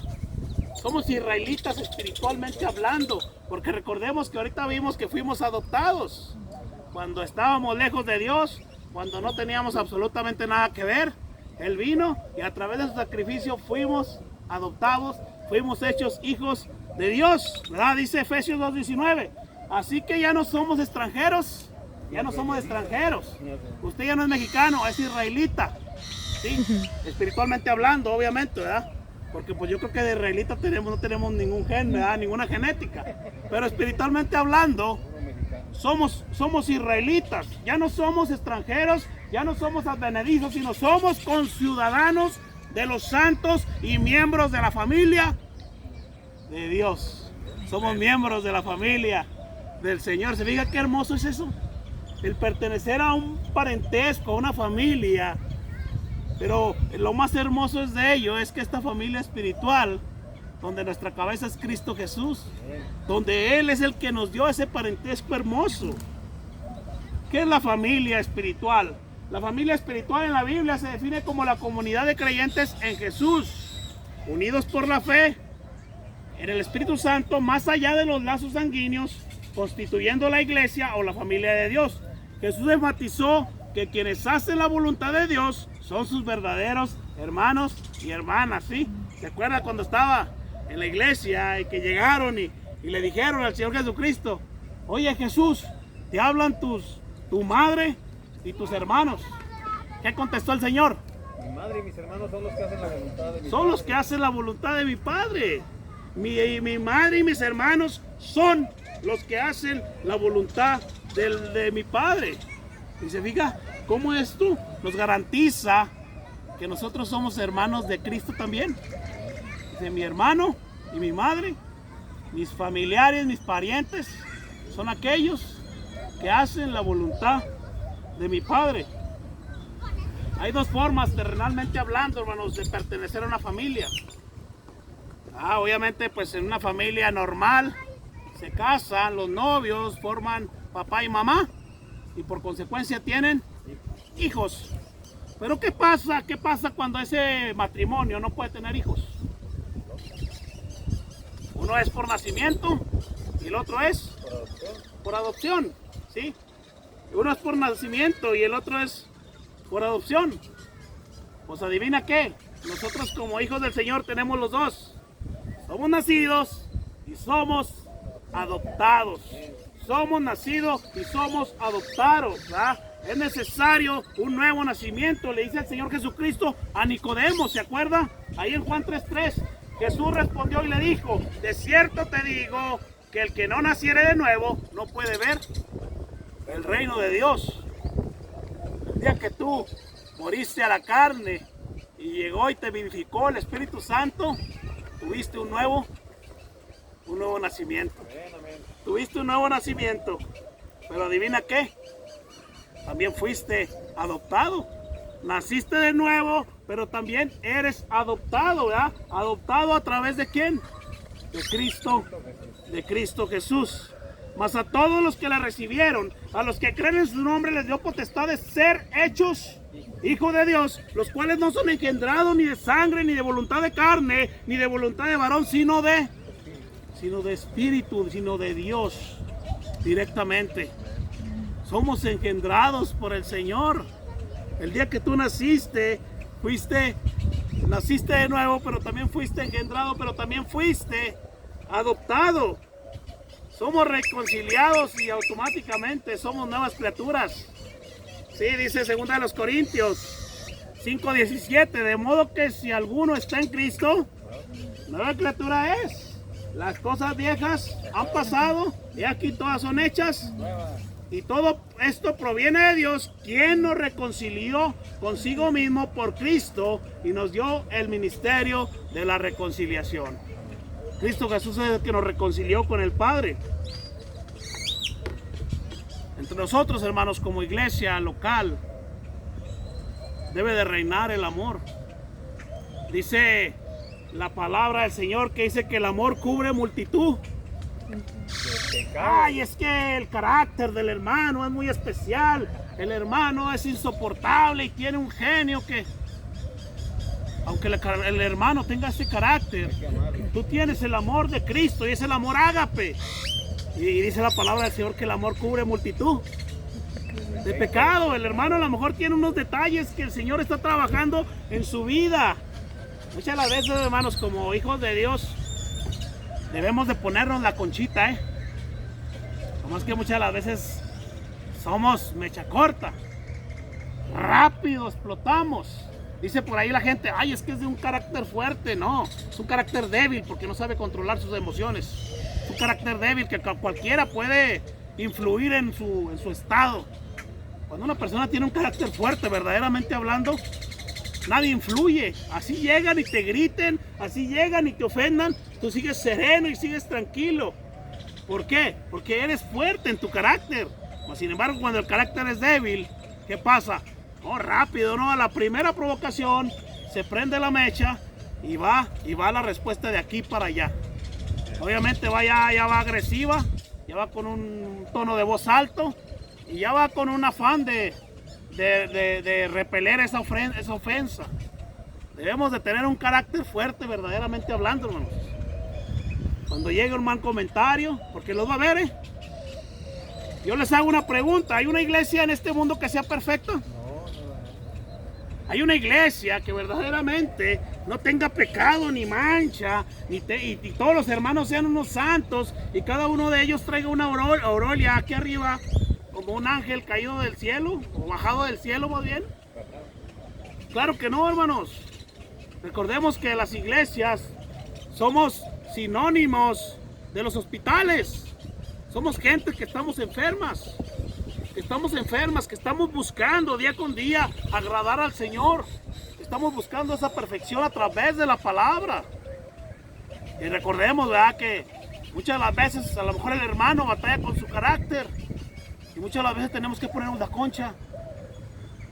Somos israelitas espiritualmente hablando, porque recordemos que ahorita vimos que fuimos adoptados. Cuando estábamos lejos de Dios, cuando no teníamos absolutamente nada que ver, Él vino y a través de su sacrificio fuimos adoptados, fuimos hechos hijos de Dios, ¿verdad? Dice Efesios 2:19. Así que ya no somos extranjeros, ya no somos extranjeros. Usted ya no es mexicano, es israelita. ¿sí? Espiritualmente hablando, obviamente, ¿verdad? Porque pues yo creo que de israelita no tenemos ningún gen, ¿verdad? Ninguna genética. Pero espiritualmente hablando, somos israelitas. Ya no somos extranjeros, ya no somos advenedizos, sino somos conciudadanos de los santos y miembros de la familia de Dios. Somos miembros de la familia del Señor. ¿Se fija qué hermoso es eso? El pertenecer a un parentesco, a una familia. Pero lo más hermoso es de ello es que esta familia espiritual, donde nuestra cabeza es Cristo Jesús, donde Él es el que nos dio ese parentesco hermoso. ¿Qué es la familia espiritual? La familia espiritual en la Biblia se define como la comunidad de creyentes en Jesús, unidos por la fe en el Espíritu Santo, más allá de los lazos sanguíneos, constituyendo la iglesia o la familia de Dios. Jesús enfatizó que quienes hacen la voluntad de Dios son sus verdaderos hermanos y hermanas, ¿sí? ¿Se acuerda cuando estaba en la iglesia y que llegaron y le dijeron al Señor Jesucristo: oye Jesús, te hablan tu madre y tus hermanos? ¿Qué contestó el Señor? Mi madre y mis hermanos son los que hacen la voluntad de mi Padre. Son los que hacen la voluntad de mi Padre. Mi madre y mis hermanos son los que hacen la voluntad de mi Padre. Y se fija cómo esto nos garantiza que nosotros somos hermanos de Cristo también. De mi hermano y mi madre, mis familiares, mis parientes, son aquellos que hacen la voluntad de mi Padre. Hay dos formas, terrenalmente hablando, hermanos, de pertenecer a una familia. Obviamente, pues en una familia normal se casan, los novios forman papá y mamá y por consecuencia tienen hijos. Pero ¿qué pasa? ¿Qué pasa cuando ese matrimonio no puede tener hijos? Uno es por nacimiento y el otro es por adopción, ¿sí? Uno es por nacimiento y el otro es por adopción. Pues adivina qué, nosotros como hijos del Señor tenemos los dos. Somos nacidos y somos adoptados. Somos nacidos y somos adoptados, ¿verdad? Es necesario un nuevo nacimiento, le dice el Señor Jesucristo a Nicodemo, ¿se acuerda? Ahí en Juan 3:3, Jesús respondió y le dijo: de cierto te digo que el que no naciere de nuevo no puede ver el reino de Dios. El día que tú moriste a la carne y llegó y te vivificó el Espíritu Santo, tuviste un nuevo nacimiento. Tuviste un nuevo nacimiento. Pero adivina qué, también fuiste adoptado. Naciste de nuevo, pero también eres adoptado, ¿verdad? ¿Adoptado a través de quién? De Cristo Jesús. Mas a todos los que le recibieron, a los que creen en su nombre, les dio potestad de ser hechos hijos de Dios, los cuales no son engendrados ni de sangre, ni de voluntad de carne, ni de voluntad de varón, sino de espíritu, sino de Dios directamente. Somos engendrados por el Señor. El día que tú naciste de nuevo, pero también fuiste engendrado, pero también fuiste adoptado. Somos reconciliados y automáticamente somos nuevas criaturas. Sí, dice 2 Corintios 5:17, de modo que si alguno está en Cristo, nueva criatura es. Las cosas viejas han pasado y aquí todas son hechas. Y todo esto proviene de Dios, quien nos reconcilió consigo mismo por Cristo y nos dio el ministerio de la reconciliación. Cristo Jesús es el que nos reconcilió con el Padre. Entre nosotros, hermanos, como iglesia local, debe de reinar el amor. Dice la palabra del Señor que dice que el amor cubre multitud. Ay, es que el carácter del hermano es muy especial. El hermano es insoportable y tiene un genio que, aunque el hermano tenga ese carácter, tú tienes el amor de Cristo y es el amor ágape. Y dice la palabra del Señor que el amor cubre multitud de pecado. El hermano a lo mejor tiene unos detalles que el Señor está trabajando en su vida. Muchas las veces, hermanos, como hijos de Dios, debemos de ponernos la conchita, Como es que muchas de las veces somos mecha corta, rápido explotamos. Dice por ahí la gente, ay, es que es de un carácter fuerte. No, es un carácter débil porque no sabe controlar sus emociones. Es un carácter débil que cualquiera puede influir en su estado. Cuando una persona tiene un carácter fuerte, verdaderamente hablando, nadie influye. Así llegan y te griten, así llegan y te ofendan, tú sigues sereno y sigues tranquilo. ¿Por qué? Porque eres fuerte en tu carácter. Sin embargo, cuando el carácter es débil, ¿qué pasa? Oh, rápido, ¿no? A la primera provocación se prende la mecha y va la respuesta de aquí para allá. Obviamente ya va agresiva, ya va con un tono de voz alto y ya va con un afán de repeler esa ofensa. Debemos de tener un carácter fuerte, verdaderamente hablando, hermanos. Cuando llegue un mal comentario, porque los va a ver, Yo les hago una pregunta, ¿hay una iglesia en este mundo que sea perfecta? Hay una iglesia que verdaderamente no tenga pecado ni mancha, y todos los hermanos sean unos santos, y cada uno de ellos traiga una aureola aquí arriba, como un ángel caído del cielo, o bajado del cielo más bien. Claro que no, hermanos. Recordemos que las iglesias somos sinónimos de los hospitales. Somos gente que estamos enfermas, que estamos buscando día con día agradar al Señor. Estamos buscando esa perfección a través de la palabra. Y recordemos, ¿verdad?, que muchas de las veces a lo mejor el hermano batalla con su carácter. Y muchas de las veces tenemos que ponernos la concha.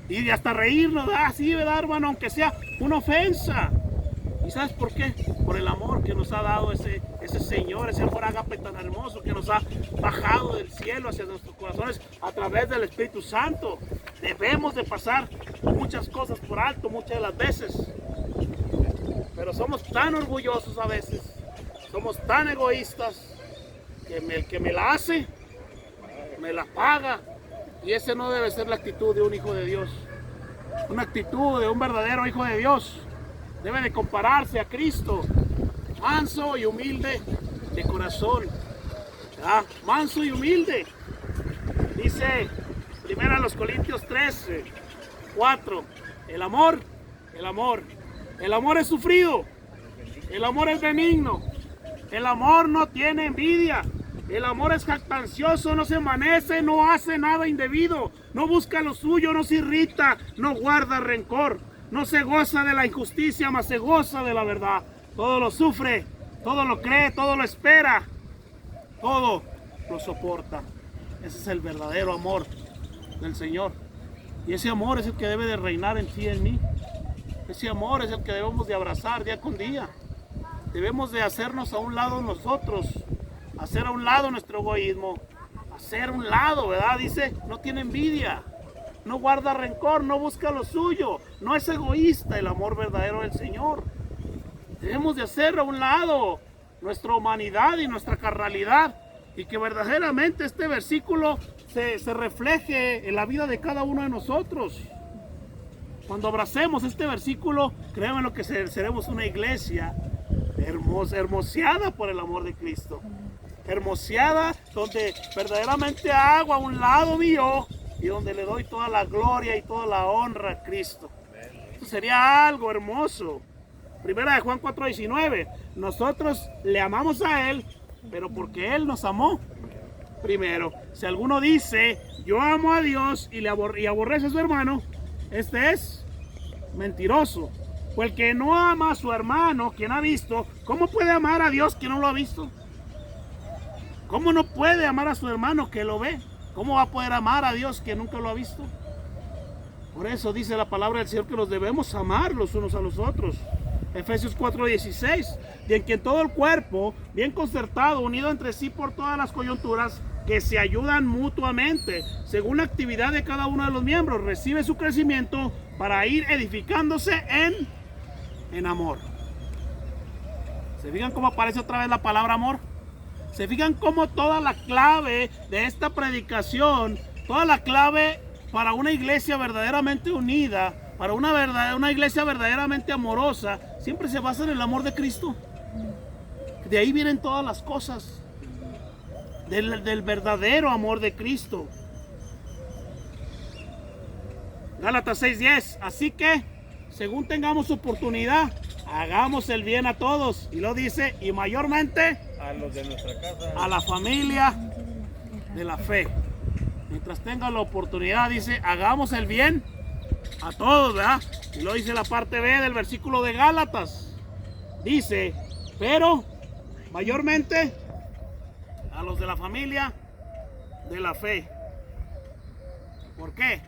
Y hasta reírnos, ¿verdad? Sí, ¿verdad, hermano? Aunque sea una ofensa. ¿Y sabes por qué? Por el amor que nos ha dado ese Señor, ese amor ágape tan hermoso que nos ha bajado del cielo hacia nuestros corazones a través del Espíritu Santo. Debemos de pasar muchas cosas por alto muchas de las veces. Pero somos tan orgullosos a veces, somos tan egoístas, que el que me la hace, me la paga. Y esa no debe ser la actitud de un hijo de Dios. Una actitud de un verdadero hijo de Dios debe de compararse a Cristo, manso y humilde de corazón. Manso y humilde. Dice 1 Corintios 13, 4. El amor es sufrido, el amor es benigno, el amor no tiene envidia, el amor es jactancioso, no se envanece, no hace nada indebido, no busca lo suyo, no se irrita, no guarda rencor, no se goza de la injusticia, mas se goza de la verdad. Todo lo sufre, todo lo cree, todo lo espera, todo lo soporta. Ese es el verdadero amor del Señor. Y ese amor es el que debe de reinar en ti y en mí. Ese amor es el que debemos de abrazar día con día. Debemos de hacernos a un lado nosotros, hacer a un lado nuestro egoísmo, hacer a un lado, ¿verdad? Dice, no tiene envidia, no guarda rencor, no busca lo suyo, no es egoísta el amor verdadero del Señor. Debemos de hacer a un lado nuestra humanidad y nuestra carnalidad, y que verdaderamente este versículo se refleje en la vida de cada uno de nosotros. Cuando abracemos este versículo, créanme lo que seremos una iglesia hermoseada por el amor de Cristo. Hermoseada, donde verdaderamente hago a un lado mío y donde le doy toda la gloria y toda la honra a Cristo. Esto sería algo hermoso. Primera de Juan 4:19. Nosotros le amamos a Él, pero porque Él nos amó primero. Si alguno dice, yo amo a Dios y aborrece a su hermano, este es mentiroso. O el que no ama a su hermano, quien ha visto, ¿cómo puede amar a Dios quien no lo ha visto? ¿Cómo no puede amar a su hermano que lo ve? ¿Cómo va a poder amar a Dios que nunca lo ha visto? Por eso dice la palabra del Señor que los debemos amar los unos a los otros. Efesios 4:16, de en quien todo el cuerpo, bien concertado, unido entre sí por todas las coyunturas, que se ayudan mutuamente, según la actividad de cada uno de los miembros, recibe su crecimiento para ir edificándose en amor. ¿Se fijan cómo aparece otra vez la palabra amor? ¿Se fijan cómo toda la clave de esta predicación, toda la clave para una iglesia verdaderamente unida, para una iglesia verdaderamente amorosa, siempre se basa en el amor de Cristo? De ahí vienen todas las cosas, del verdadero amor de Cristo. Gálatas 6:10, así que según tengamos oportunidad, hagamos el bien a todos. Y lo dice, y mayormente a los de nuestra casa, a la familia de la fe. Mientras tenga la oportunidad, dice, hagamos el bien a todos, ¿verdad? Y lo dice la parte B del versículo de Gálatas. Dice, pero mayormente a los de la familia de la fe. ¿Por qué?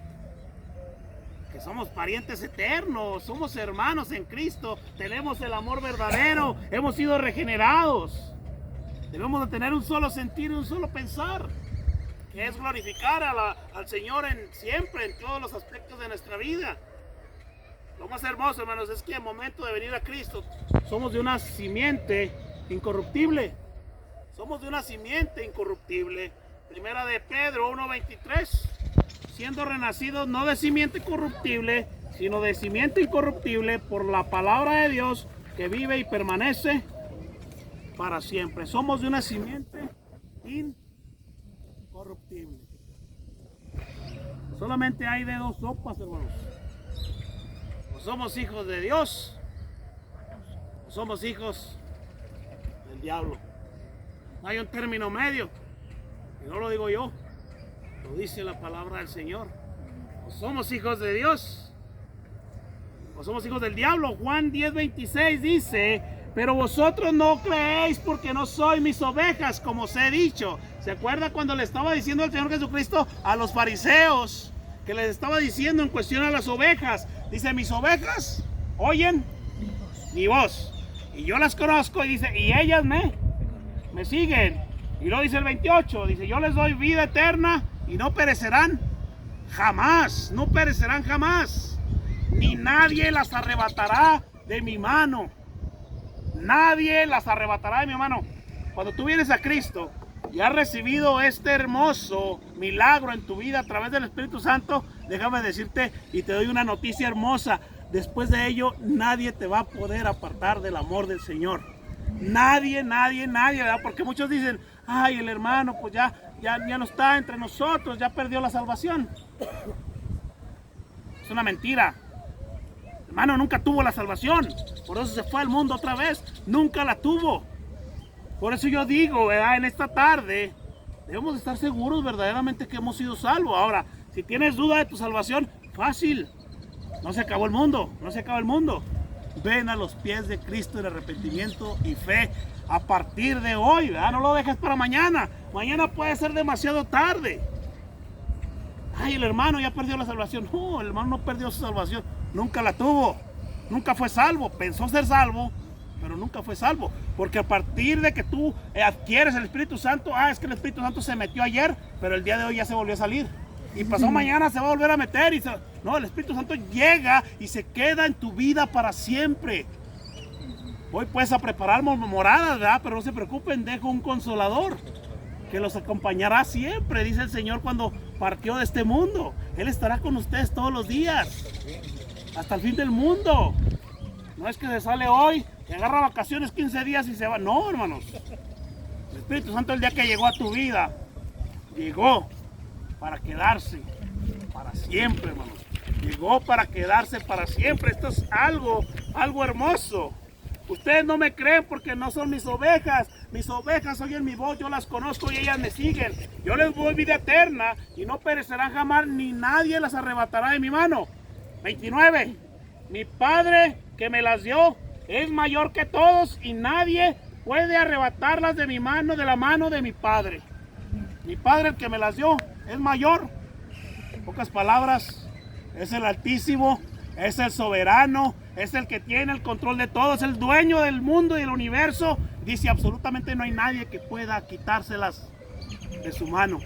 Que somos parientes eternos, somos hermanos en Cristo, tenemos el amor verdadero, hemos sido regenerados. Debemos de tener un solo sentir y un solo pensar, que es glorificar al Señor siempre, en todos los aspectos de nuestra vida. Lo más hermoso, hermanos, es que al momento de venir a Cristo, somos de una simiente incorruptible. Somos de una simiente incorruptible. Primera de Pedro 1:23. Siendo renacidos no de simiente corruptible, sino de simiente incorruptible por la palabra de Dios que vive y permanece para siempre. Somos de una simiente incorruptible. Solamente hay de dos sopas, hermanos. O somos hijos de Dios, o somos hijos del diablo. No hay un término medio, y no lo digo yo. Lo dice la palabra del Señor. O somos hijos de Dios, o somos hijos del diablo. Juan 10:26 dice, pero vosotros no creéis porque no sois mis ovejas, como os he dicho. ¿Se acuerda cuando le estaba diciendo el Señor Jesucristo a los fariseos? Que les estaba diciendo en cuestión a las ovejas. Dice, mis ovejas oyen mi voz, y yo las conozco, y dice, y ellas me siguen. Y luego dice el 28, dice, yo les doy vida eterna, y no perecerán jamás, no perecerán jamás, ni nadie las arrebatará de mi mano. Nadie las arrebatará de mi mano. Cuando tú vienes a Cristo y has recibido este hermoso milagro en tu vida a través del Espíritu Santo, déjame decirte y te doy una noticia hermosa. Después de ello, nadie te va a poder apartar del amor del Señor. Nadie, ¿verdad? Porque muchos dicen, ay, el hermano pues ya no está entre nosotros, ya perdió la salvación. Es una mentira. El hermano nunca tuvo la salvación, por eso se fue al mundo otra vez, nunca la tuvo. Por eso yo digo, ¿verdad? En esta tarde debemos estar seguros verdaderamente que hemos sido salvos. Ahora, si tienes duda de tu salvación, fácil. No se acabó el mundo, no se acabó el mundo. Ven a los pies de Cristo en arrepentimiento y fe a partir de hoy, ¿verdad? No lo dejes para mañana. Mañana puede ser demasiado tarde. Ay, el hermano ya perdió la salvación. No, el hermano no perdió su salvación. Nunca la tuvo. Nunca fue salvo. Pensó ser salvo, pero nunca fue salvo. Porque a partir de que tú adquieres el Espíritu Santo, es que el Espíritu Santo se metió ayer, pero el día de hoy ya se volvió a salir. Y pasó mañana se va a volver a meter. No, el Espíritu Santo llega y se queda en tu vida para siempre. Hoy puedes a preparar moradas, ¿verdad? Pero no se preocupen, dejo un consolador que los acompañará siempre, dice el Señor cuando partió de este mundo. Él estará con ustedes todos los días, hasta el fin del mundo. No es que se sale hoy, que agarra vacaciones 15 días y se va. No, hermanos. El Espíritu Santo, el día que llegó a tu vida, llegó para quedarse para siempre, hermanos. Llegó para quedarse para siempre. Esto es algo hermoso. Ustedes no me creen porque no son mis ovejas. Mis ovejas oyen mi voz, yo las conozco y ellas me siguen. Yo les doy vida eterna y no perecerán jamás, ni nadie las arrebatará de mi mano. 29. Mi Padre que me las dio es mayor que todos y nadie puede arrebatarlas de mi mano, de la mano de mi Padre. Mi Padre el que me las dio es mayor. En pocas palabras, es el Altísimo, es el soberano, es el que tiene el control de todo, es el dueño del mundo y del universo. Dice, absolutamente no hay nadie que pueda quitárselas de su mano.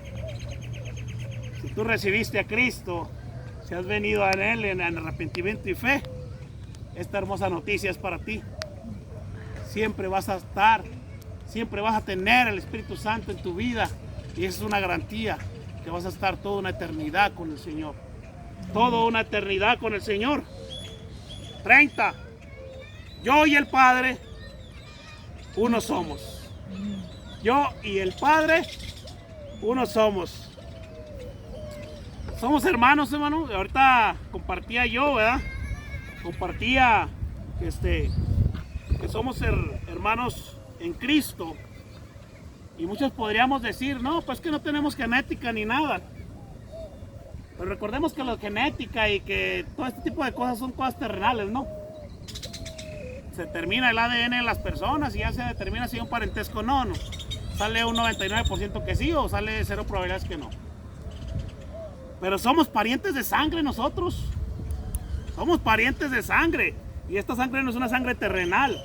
Si tú recibiste a Cristo, si has venido a Él en arrepentimiento y fe, esta hermosa noticia es para ti. Siempre vas a estar, siempre vas a tener el Espíritu Santo en tu vida. Y esa es una garantía que vas a estar toda una eternidad con el Señor. Toda una eternidad con el Señor. 30. Yo y el Padre, uno somos. Yo y el Padre, uno somos. Somos hermanos, hermano. Ahorita compartía yo, ¿verdad? compartía que somos hermanos en Cristo, y muchos podríamos decir, no, pues que no tenemos genética ni nada. Pero recordemos que la genética y que todo este tipo de cosas son cosas terrenales, ¿no? Se determina el ADN en las personas y ya se determina si hay un parentesco o no, no. Sale un 99% que sí o sale 0 probabilidades que no. Pero somos parientes de sangre nosotros. Somos parientes de sangre. Y esta sangre no es una sangre terrenal.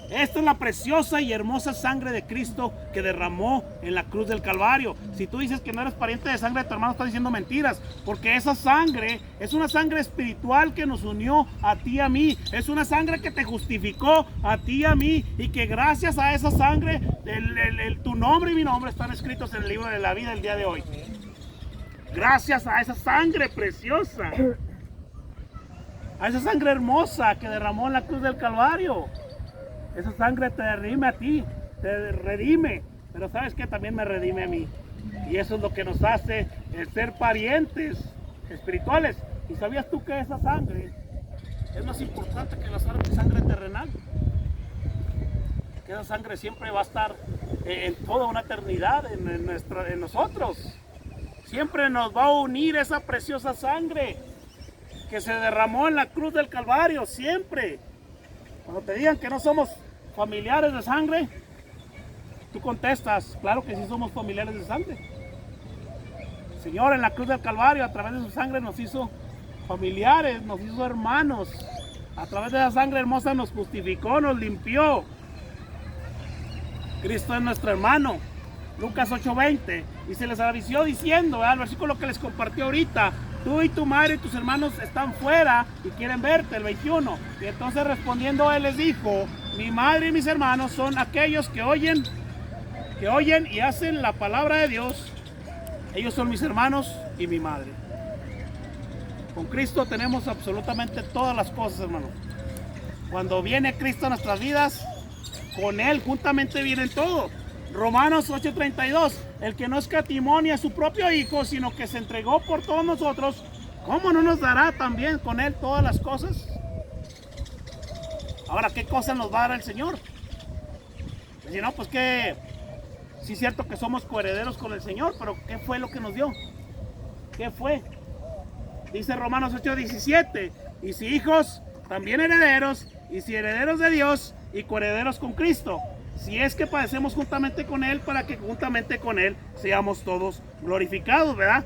Esta es la preciosa y hermosa sangre de Cristo que derramó en la cruz del Calvario. Si tú dices que no eres pariente de sangre de tu hermano, estás diciendo mentiras, porque esa sangre es una sangre espiritual que nos unió a ti y a mí. Es una sangre que te justificó a ti y a mí, y que gracias a esa sangre tu nombre y mi nombre están escritos en el libro de la vida el día de hoy. Gracias a esa sangre preciosa, a esa sangre hermosa que derramó en la cruz del Calvario. Esa sangre te redime a ti, te redime, pero ¿sabes qué? También me redime a mí. Y eso es lo que nos hace el ser parientes espirituales. ¿Y sabías tú que esa sangre es más importante que la sangre terrenal? Que esa sangre siempre va a estar en toda una eternidad en nosotros. Siempre nos va a unir esa preciosa sangre que se derramó en la cruz del Calvario, siempre. Cuando te digan que no somos familiares de sangre, tú contestas, claro que sí somos familiares de sangre. El Señor en la cruz del Calvario, a través de su sangre, nos hizo familiares, nos hizo hermanos. A través de esa sangre hermosa nos justificó, nos limpió. Cristo es nuestro hermano. Lucas 8:20. Y se les avisó diciendo, el versículo que les compartí ahorita: tú y tu madre y tus hermanos están fuera y quieren verte, el 21. Y entonces respondiendo él les dijo: mi madre y mis hermanos son aquellos que oyen y hacen la palabra de Dios. Ellos son mis hermanos y mi madre. Con Cristo tenemos absolutamente todas las cosas, hermano. Cuando viene Cristo a nuestras vidas, con Él juntamente vienen todo. Romanos 8:32, el que no escatimó ni a su propio Hijo, sino que se entregó por todos nosotros, ¿cómo no nos dará también con Él todas las cosas? Ahora, ¿qué cosas nos va a dar el Señor? Si no, pues que sí es cierto que somos coherederos con el Señor, pero ¿qué fue lo que nos dio? ¿Qué fue? Dice Romanos 8:17, y si hijos, también herederos, y si herederos de Dios y coherederos con Cristo, si es que padecemos juntamente con Él, para que juntamente con Él seamos todos glorificados, ¿verdad?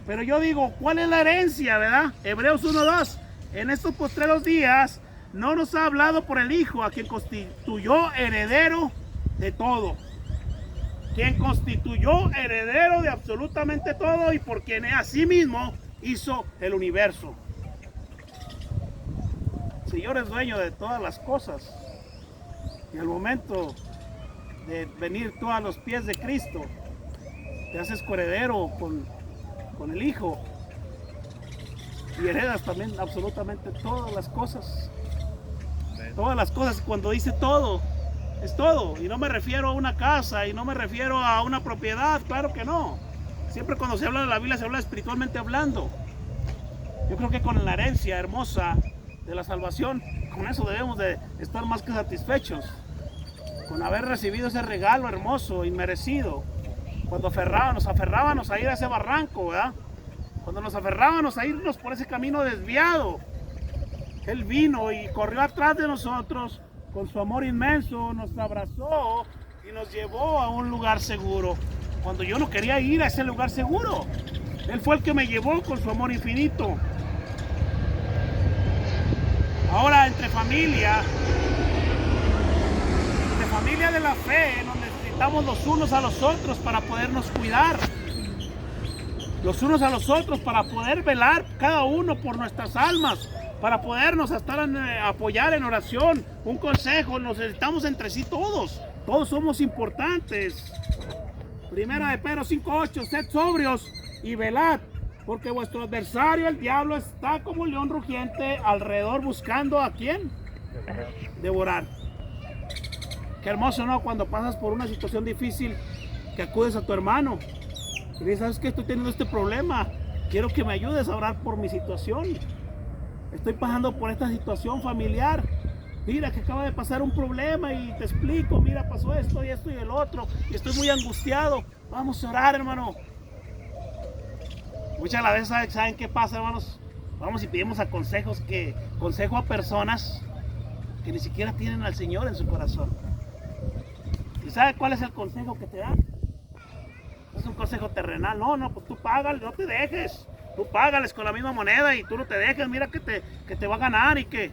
Pero yo digo, ¿cuál es la herencia, verdad? Hebreos 1:2, en estos postreros días no nos ha hablado por el Hijo, a quien constituyó heredero de todo. Quien constituyó heredero de absolutamente todo, y por quien asimismo hizo el universo. El Señor es dueño de todas las cosas. Y al momento de venir tú a los pies de Cristo, te haces coheredero con el Hijo. Y heredas también absolutamente todas las cosas. Todas las cosas. Cuando dice todo, es todo. Y no me refiero a una casa, y no me refiero a una propiedad, claro que no. Siempre cuando se habla de la Biblia se habla espiritualmente hablando. Yo creo que con la herencia hermosa de la salvación, con eso debemos de estar más que satisfechos. Con haber recibido ese regalo hermoso, inmerecido. Cuando nos aferrábamos a ir a ese barranco, ¿verdad? Cuando nos aferrábamos a irnos por ese camino desviado, Él vino y corrió atrás de nosotros con su amor inmenso, nos abrazó y nos llevó a un lugar seguro. Cuando yo no quería ir a ese lugar seguro, Él fue el que me llevó con su amor infinito. Ahora, entre familia de la fe, nos necesitamos los unos a los otros para podernos cuidar. Los unos a los otros para poder velar cada uno por nuestras almas, para podernos apoyar en oración, un consejo. Nos necesitamos entre sí todos. Todos somos importantes. Primera de Pedro 5:8, sed sobrios y velad, porque vuestro adversario, el diablo, está como un león rugiente alrededor buscando ¿a quién? Devorar. Qué hermoso, ¿no? Cuando pasas por una situación difícil, que acudes a tu hermano y le dices, ¿sabes qué? Estoy teniendo este problema, quiero que me ayudes a orar por mi situación. estoy pasando por esta situación familiar. Mira que acaba de pasar un problema y te explico, mira, pasó esto y esto y el otro, y estoy muy angustiado. Vamos a orar, hermano. Muchas veces, ¿saben qué pasa, hermanos? Vamos y pedimos consejo a personas que ni siquiera tienen al Señor en su corazón. ¿Y sabe cuál es el consejo que te dan? No es un consejo terrenal, no, pues tú págale, no te dejes. Tú págales con la misma moneda y tú no te dejes, mira que te va a ganar y que...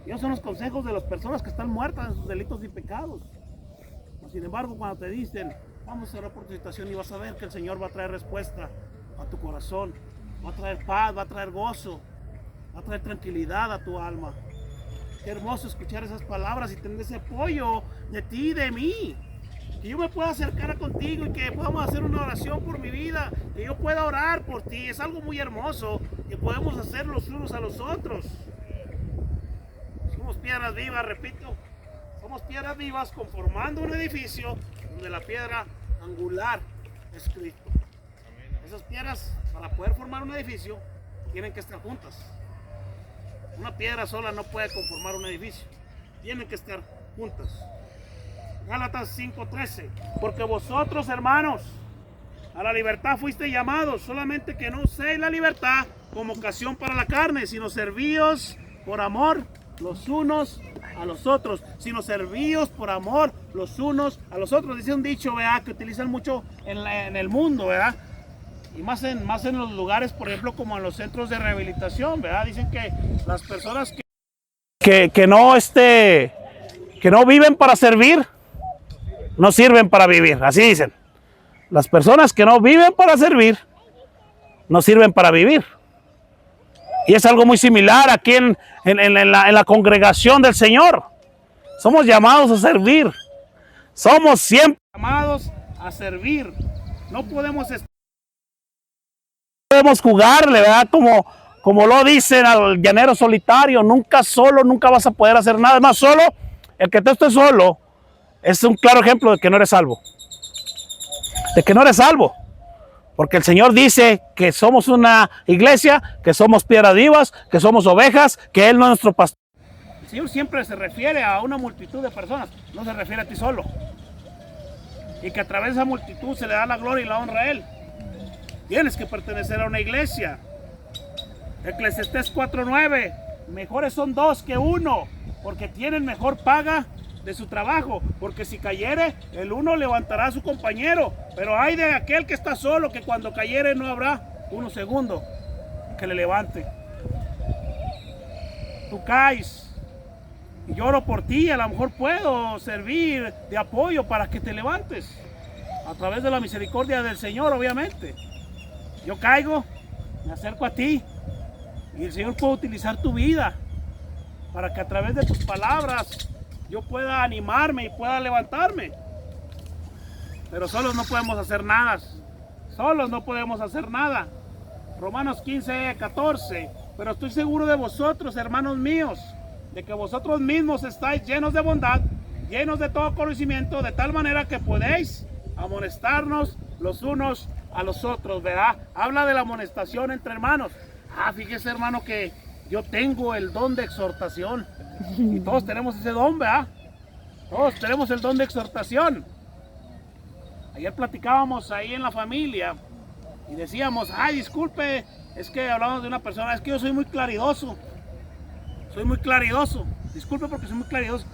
Esos son los consejos de las personas que están muertas en sus delitos y pecados. Sin embargo, cuando te dicen, vamos a orar por tu situación, y vas a ver que el Señor va a traer respuesta a tu corazón, va a traer paz, va a traer gozo, va a traer tranquilidad a tu alma. Qué hermoso escuchar esas palabras y tener ese apoyo de ti y de mí. Que yo me pueda acercar contigo y que podamos hacer una oración por mi vida, que yo pueda orar por ti. Es algo muy hermoso que podemos hacer los unos a los otros. Somos piedras vivas, repito, somos piedras vivas conformando un edificio donde la piedra angular es Cristo. Esas piedras, para poder formar un edificio, tienen que estar juntas. Una piedra sola no puede conformar un edificio, tienen que estar juntas. Gálatas 5:13, porque vosotros, hermanos, a la libertad fuiste llamados, solamente que no uséis la libertad como ocasión para la carne, sino servíos por amor los unos a los otros, sino servíos por amor los unos a los otros. Dice un dicho, ¿verdad?, que utilizan mucho en el mundo, ¿verdad? Y más en los lugares, por ejemplo, como en los centros de rehabilitación, ¿verdad? Dicen que las personas que no viven para servir, no sirven para vivir, así dicen. Las personas que no viven para servir, no sirven para vivir. Y es algo muy similar aquí en la congregación del Señor. Somos llamados a servir. Somos siempre llamados a servir. No podemos jugarle, ¿verdad? Como lo dicen al llanero solitario. Nunca solo, nunca vas a poder hacer nada. Más solo, el que te esté solo es un claro ejemplo de que no eres salvo. De que no eres salvo. Porque el Señor dice que somos una iglesia, que somos piedras vivas, que somos ovejas, que Él no es nuestro pastor. El Señor siempre se refiere a una multitud de personas, no se refiere a ti solo. Y que a través de esa multitud se le da la gloria y la honra a Él. Tienes que pertenecer a una iglesia. Eclesiastés 4:9, mejores son dos que uno, porque tienen mejor paga de su trabajo, porque si cayere, el uno levantará a su compañero, pero hay de aquel que está solo, que cuando cayere no habrá uno segundo que le levante. Tú caes y lloro por ti, a lo mejor puedo servir de apoyo para que te levantes, a través de la misericordia del Señor, obviamente. Yo caigo, me acerco a ti, y el Señor puede utilizar tu vida, para que a través de tus palabras yo pueda animarme y pueda levantarme. Pero solos no podemos hacer nada. Solos no podemos hacer nada. Romanos 15:14. Pero estoy seguro de vosotros, hermanos míos, de que vosotros mismos estáis llenos de bondad, llenos de todo conocimiento, de tal manera que podéis amonestarnos los unos a los otros, ¿verdad? Habla de la amonestación entre hermanos. Fíjese, hermano, que yo tengo el don de exhortación. Y todos tenemos ese don, ¿verdad? Todos tenemos el don de exhortación. Ayer platicábamos ahí en la familia y decíamos, disculpe, es que hablamos de una persona, es que yo soy muy claridoso. Soy muy claridoso. Disculpe porque soy muy claridoso.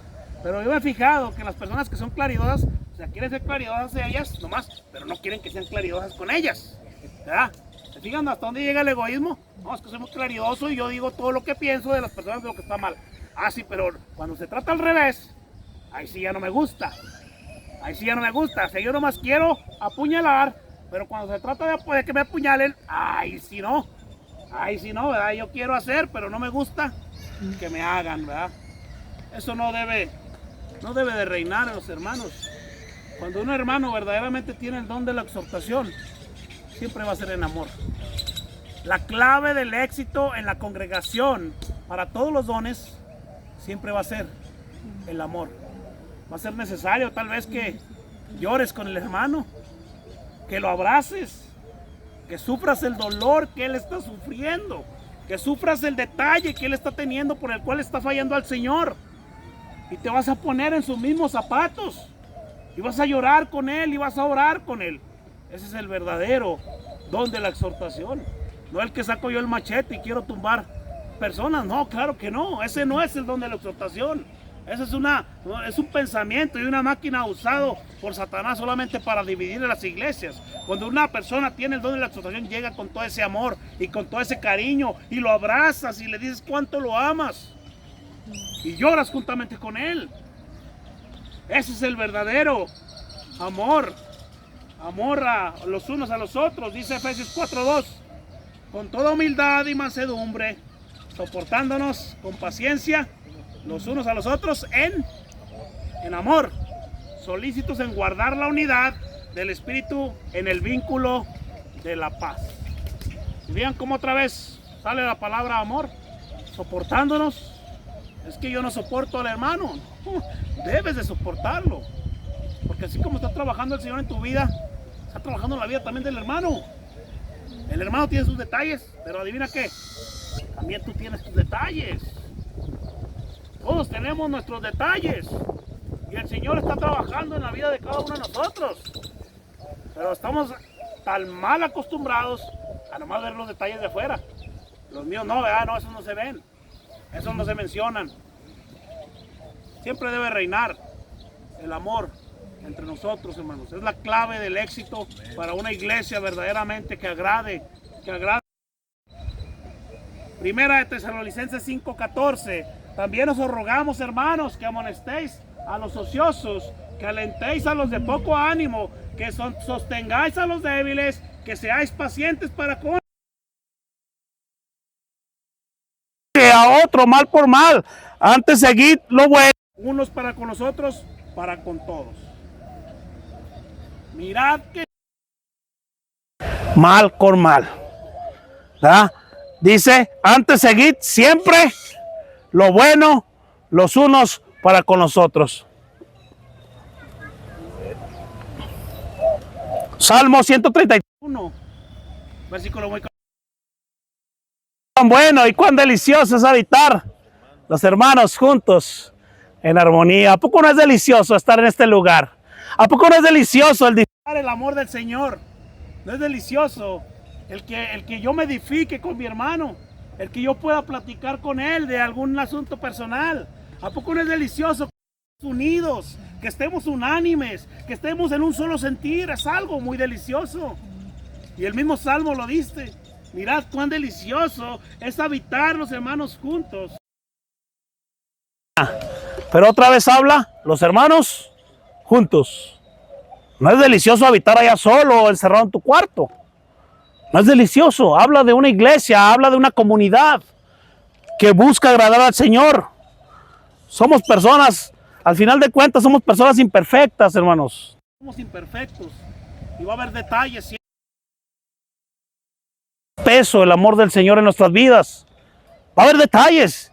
Pero yo me he fijado que las personas que son claridosas, o sea, quieren ser claridosas de ellas nomás, pero no quieren que sean claridosas con ellas, ¿verdad? ¿Se fijan hasta dónde llega el egoísmo? No, es que soy muy claridoso y yo digo todo lo que pienso de las personas, de lo que está mal. Sí, pero cuando se trata al revés, ahí sí ya no me gusta. Ahí sí ya no me gusta. O sea, yo nomás quiero apuñalar, pero cuando se trata de que me apuñalen, ahí sí no, ¿verdad? Yo quiero hacer, pero no me gusta que me hagan, ¿verdad? Eso no debe de reinar en los hermanos. Cuando un hermano verdaderamente tiene el don de la exhortación, siempre va a ser en amor. La clave del éxito en la congregación para todos los dones siempre va a ser el amor. Va a ser necesario tal vez que llores con el hermano, que lo abraces, que sufras el dolor que él está sufriendo, que sufras el detalle que él está teniendo por el cual está fallando al Señor. Y te vas a poner en sus mismos zapatos. Y vas a llorar con él y vas a orar con él. Ese es el verdadero don de la exhortación. No el que saco yo el machete y quiero tumbar personas. No, claro que no. Ese no es el don de la exhortación. Ese es un pensamiento y una máquina usado por Satanás solamente para dividir las iglesias. Cuando una persona tiene el don de la exhortación, llega con todo ese amor y con todo ese cariño y lo abrazas y le dices cuánto lo amas. Y lloras juntamente con él. Ese es el verdadero amor. Amor a los unos a los otros, dice Efesios 4:2. Con toda humildad y mansedumbre, soportándonos con paciencia los unos a los otros en amor, solícitos en guardar la unidad del Espíritu en el vínculo de la paz. Y vean cómo otra vez sale la palabra amor, soportándonos. Es que yo no soporto al hermano. Debes de soportarlo, porque así como está trabajando el Señor en tu vida, está trabajando en la vida también del hermano. El hermano tiene sus detalles, pero adivina qué, también tú tienes tus detalles. Todos tenemos nuestros detalles y el Señor está trabajando en la vida de cada uno de nosotros, pero estamos tan mal acostumbrados a nomás ver los detalles de afuera. Los míos no, ¿verdad? No, esos no se ven, esos no se mencionan. Siempre debe reinar el amor entre nosotros, hermanos. Es la clave del éxito para una iglesia verdaderamente que agrade. Primera de Tesalonicenses 5:14. También os rogamos, hermanos, que amonestéis a los ociosos, que alentéis a los de poco ánimo, que sostengáis a los débiles, que seáis pacientes para con a otro mal por mal. Antes seguid lo bueno, unos para con nosotros, para con todos. Mirad que mal con mal, ¿verdad? Dice, antes seguid siempre lo bueno, los unos para con los otros. Salmo 131, versículo muy tan bueno y cuán delicioso es habitar los hermanos juntos en armonía. ¿A poco no es delicioso estar en este lugar? ¿A poco no es delicioso el disfrutar el amor del Señor? ¿No es delicioso el que yo me edifique con mi hermano? El que yo pueda platicar con él de algún asunto personal. ¿A poco no es delicioso que estemos unidos, que estemos unánimes, que estemos en un solo sentir? Es algo muy delicioso. Y el mismo Salmo lo dice. Mirad cuán delicioso es habitar los hermanos juntos. Pero otra vez habla, los hermanos juntos. No es delicioso habitar allá solo, encerrado en tu cuarto. No es delicioso. Habla de una iglesia, habla de una comunidad que busca agradar al Señor. Somos personas, al final de cuentas, somos personas imperfectas, hermanos. Somos imperfectos y va a haber detalles. Peso, el amor del Señor en nuestras vidas. Va a haber detalles.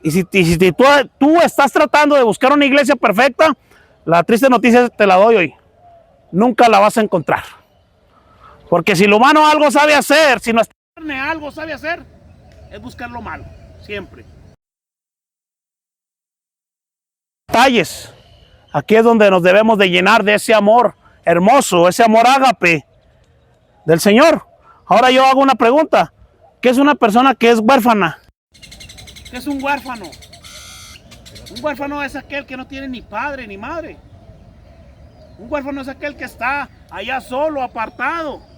Y si tú estás tratando de buscar una iglesia perfecta, la triste noticia te la doy hoy. Nunca la vas a encontrar. Porque si lo humano algo sabe hacer, si nuestra carne algo sabe hacer, es buscar lo malo, siempre. Detalles. Aquí es donde nos debemos de llenar de ese amor hermoso, ese amor ágape del Señor. Ahora yo hago una pregunta. ¿Qué es una persona que es huérfana? ¿Qué es un huérfano? Un huérfano es aquel que no tiene ni padre ni madre. Un huérfano es aquel que está allá solo, apartado.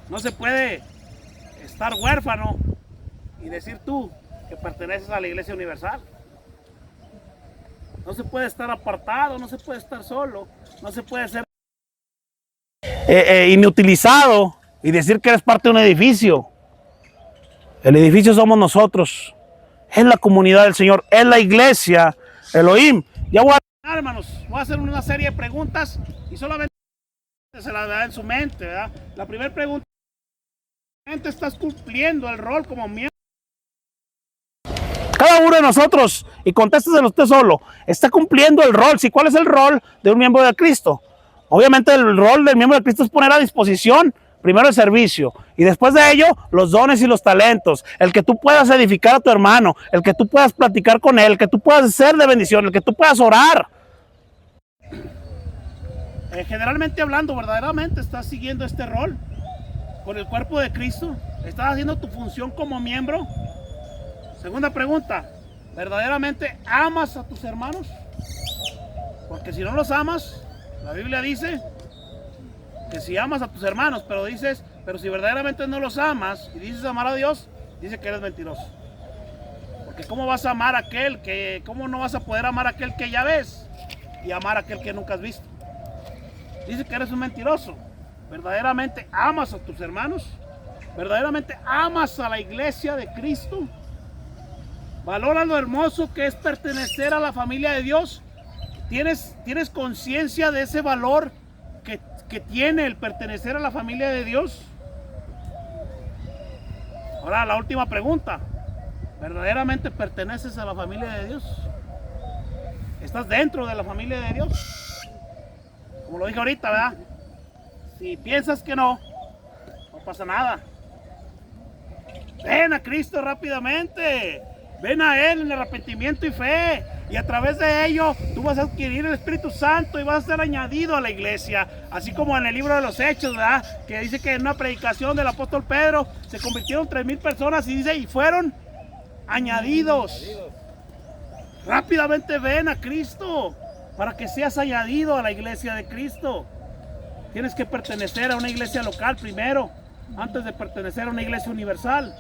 No se puede estar huérfano y decir tú que perteneces a la Iglesia Universal. No se puede estar apartado, no se puede estar solo, no se puede ser inutilizado y decir que eres parte de un edificio. El edificio somos nosotros, es la comunidad del Señor, es la iglesia, Elohim. Ya voy a terminar, hermanos, voy a hacer una serie de preguntas y solamente se las da en su mente, ¿verdad? La primera pregunta: ¿estás cumpliendo el rol como miembro? Cada uno de nosotros, y contésteselo usted solo, está cumpliendo el rol. ¿Sí? ¿Cuál es el rol de un miembro de Cristo? Obviamente el rol del miembro de Cristo es poner a disposición primero el servicio y después de ello los dones y los talentos, el que tú puedas edificar a tu hermano, el que tú puedas platicar con él, el que tú puedas ser de bendición, el que tú puedas orar. Generalmente hablando, verdaderamente estás siguiendo este rol con el cuerpo de Cristo, estás haciendo tu función como miembro. Segunda pregunta, ¿verdaderamente amas a tus hermanos? Porque si no los amas, la Biblia dice que si amas a tus hermanos, pero si verdaderamente no los amas y dices amar a Dios, dice que eres mentiroso. Porque ¿cómo vas a amar a cómo no vas a poder amar a aquel que ya ves y amar a aquel que nunca has visto? Dice que eres un mentiroso. ¿Verdaderamente amas a tus hermanos? ¿Verdaderamente amas a la iglesia de Cristo? ¿Valoras lo hermoso que es pertenecer a la familia de Dios? ¿Tienes conciencia de ese valor que tiene el pertenecer a la familia de Dios? Ahora la última pregunta. ¿Verdaderamente perteneces a la familia de Dios? ¿Estás dentro de la familia de Dios? Como lo dije ahorita, ¿verdad? Si piensas que no pasa nada. Ven a Cristo rápidamente. Ven a Él en arrepentimiento y fe. Y a través de ello tú vas a adquirir el Espíritu Santo y vas a ser añadido a la iglesia. Así como en el libro de los Hechos, ¿verdad? Que dice que en una predicación del apóstol Pedro se convirtieron 3,000 personas y dice, y fueron añadidos. Rápidamente ven a Cristo para que seas añadido a la iglesia de Cristo. Tienes que pertenecer a una iglesia local primero, antes de pertenecer a una iglesia universal.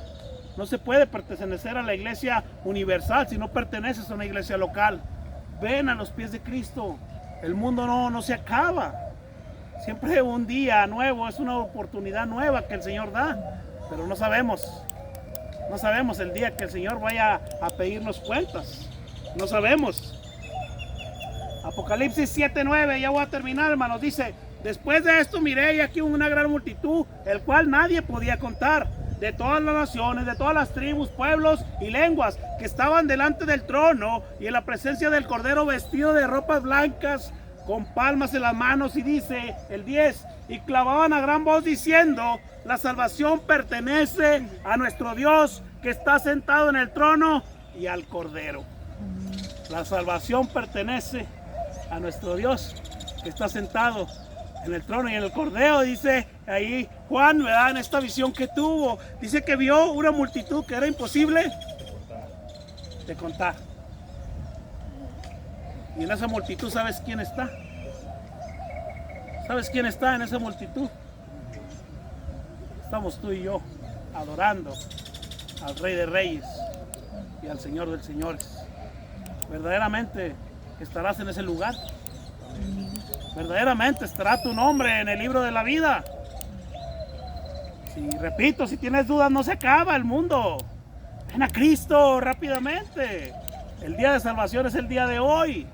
No se puede pertenecer a la iglesia universal si no perteneces a una iglesia local. Ven a los pies de Cristo. El mundo no se acaba. Siempre un día nuevo, es una oportunidad nueva que el Señor da. Pero no sabemos el día que el Señor vaya a pedirnos cuentas. No sabemos. Apocalipsis 7:9, ya voy a terminar, hermanos. Dice, después de esto miré y aquí una gran multitud, el cual nadie podía contar, de todas las naciones, de todas las tribus, pueblos y lenguas, que estaban delante del trono y en la presencia del Cordero, vestido de ropas blancas, con palmas en las manos. Y dice el 10, y clamaban a gran voz diciendo, la salvación pertenece a nuestro Dios, que está sentado en el trono, y al Cordero. La salvación pertenece a nuestro Dios, que está sentado en el trono y en el Cordero. Dice ahí Juan, ¿verdad? En esta visión que tuvo, dice que vio una multitud que era imposible de contar. Y en esa multitud, ¿sabes quién está? ¿Sabes quién está en esa multitud? Estamos tú y yo adorando al Rey de Reyes y al Señor de Señores. ¿Verdaderamente estarás en ese lugar? ¿Verdaderamente estará tu nombre en el libro de la vida? Repito, si tienes dudas, no se acaba el mundo. Ven a Cristo rápidamente. El día de salvación es el día de hoy.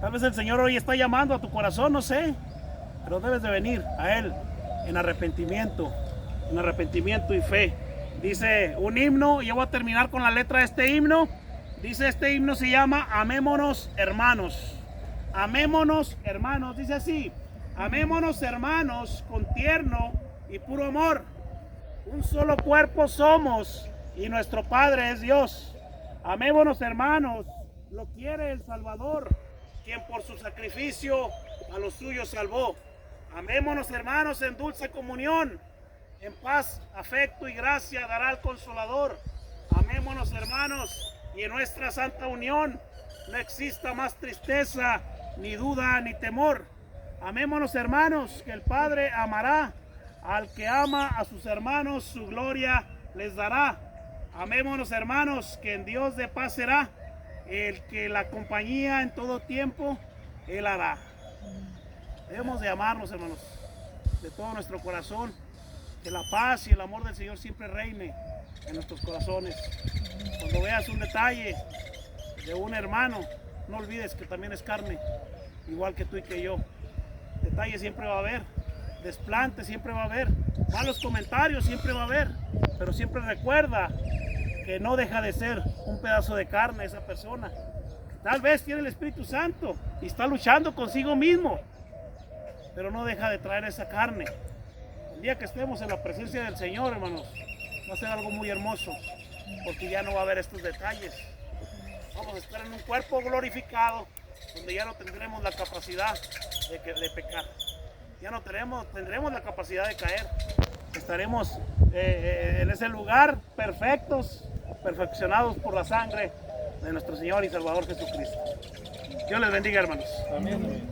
Tal vez el Señor hoy está llamando a tu corazón, no sé. Pero debes de venir a Él en arrepentimiento y fe. Dice un himno, y yo voy a terminar con la letra de este himno. Dice, este himno se llama Amémonos hermanos. Amémonos hermanos, dice así: amémonos hermanos con tierno y puro amor. Un solo cuerpo somos y nuestro Padre es Dios. Amémonos hermanos, lo quiere el Salvador, quien por su sacrificio a los suyos salvó. Amémonos hermanos en dulce comunión, en paz, afecto y gracia dará el Consolador. Amémonos hermanos, y en nuestra santa unión no exista más tristeza, ni duda, ni temor. Amémonos hermanos, que el Padre amará al que ama a sus hermanos, su gloria les dará. Amémonos hermanos, que en Dios de paz será el que la compañía en todo tiempo Él hará. Debemos de amarnos hermanos de todo nuestro corazón, que la paz y el amor del Señor siempre reine en nuestros corazones. Cuando veas un detalle de un hermano, no olvides que también es carne, igual que tú y que yo. Detalle siempre va a haber, desplante siempre va a haber, malos comentarios siempre va a haber, pero siempre recuerda que no deja de ser un pedazo de carne esa persona. Tal vez tiene el Espíritu Santo y está luchando consigo mismo, pero no deja de traer esa carne. El día que estemos en la presencia del Señor, hermanos, va a ser algo muy hermoso, porque ya no va a haber estos detalles. Vamos a estar en un cuerpo glorificado, donde ya no tendremos la capacidad de pecar. Ya no tendremos la capacidad de caer. Estaremos en ese lugar perfectos, perfeccionados por la sangre de nuestro Señor y Salvador Jesucristo. Dios les bendiga, hermanos. Amén.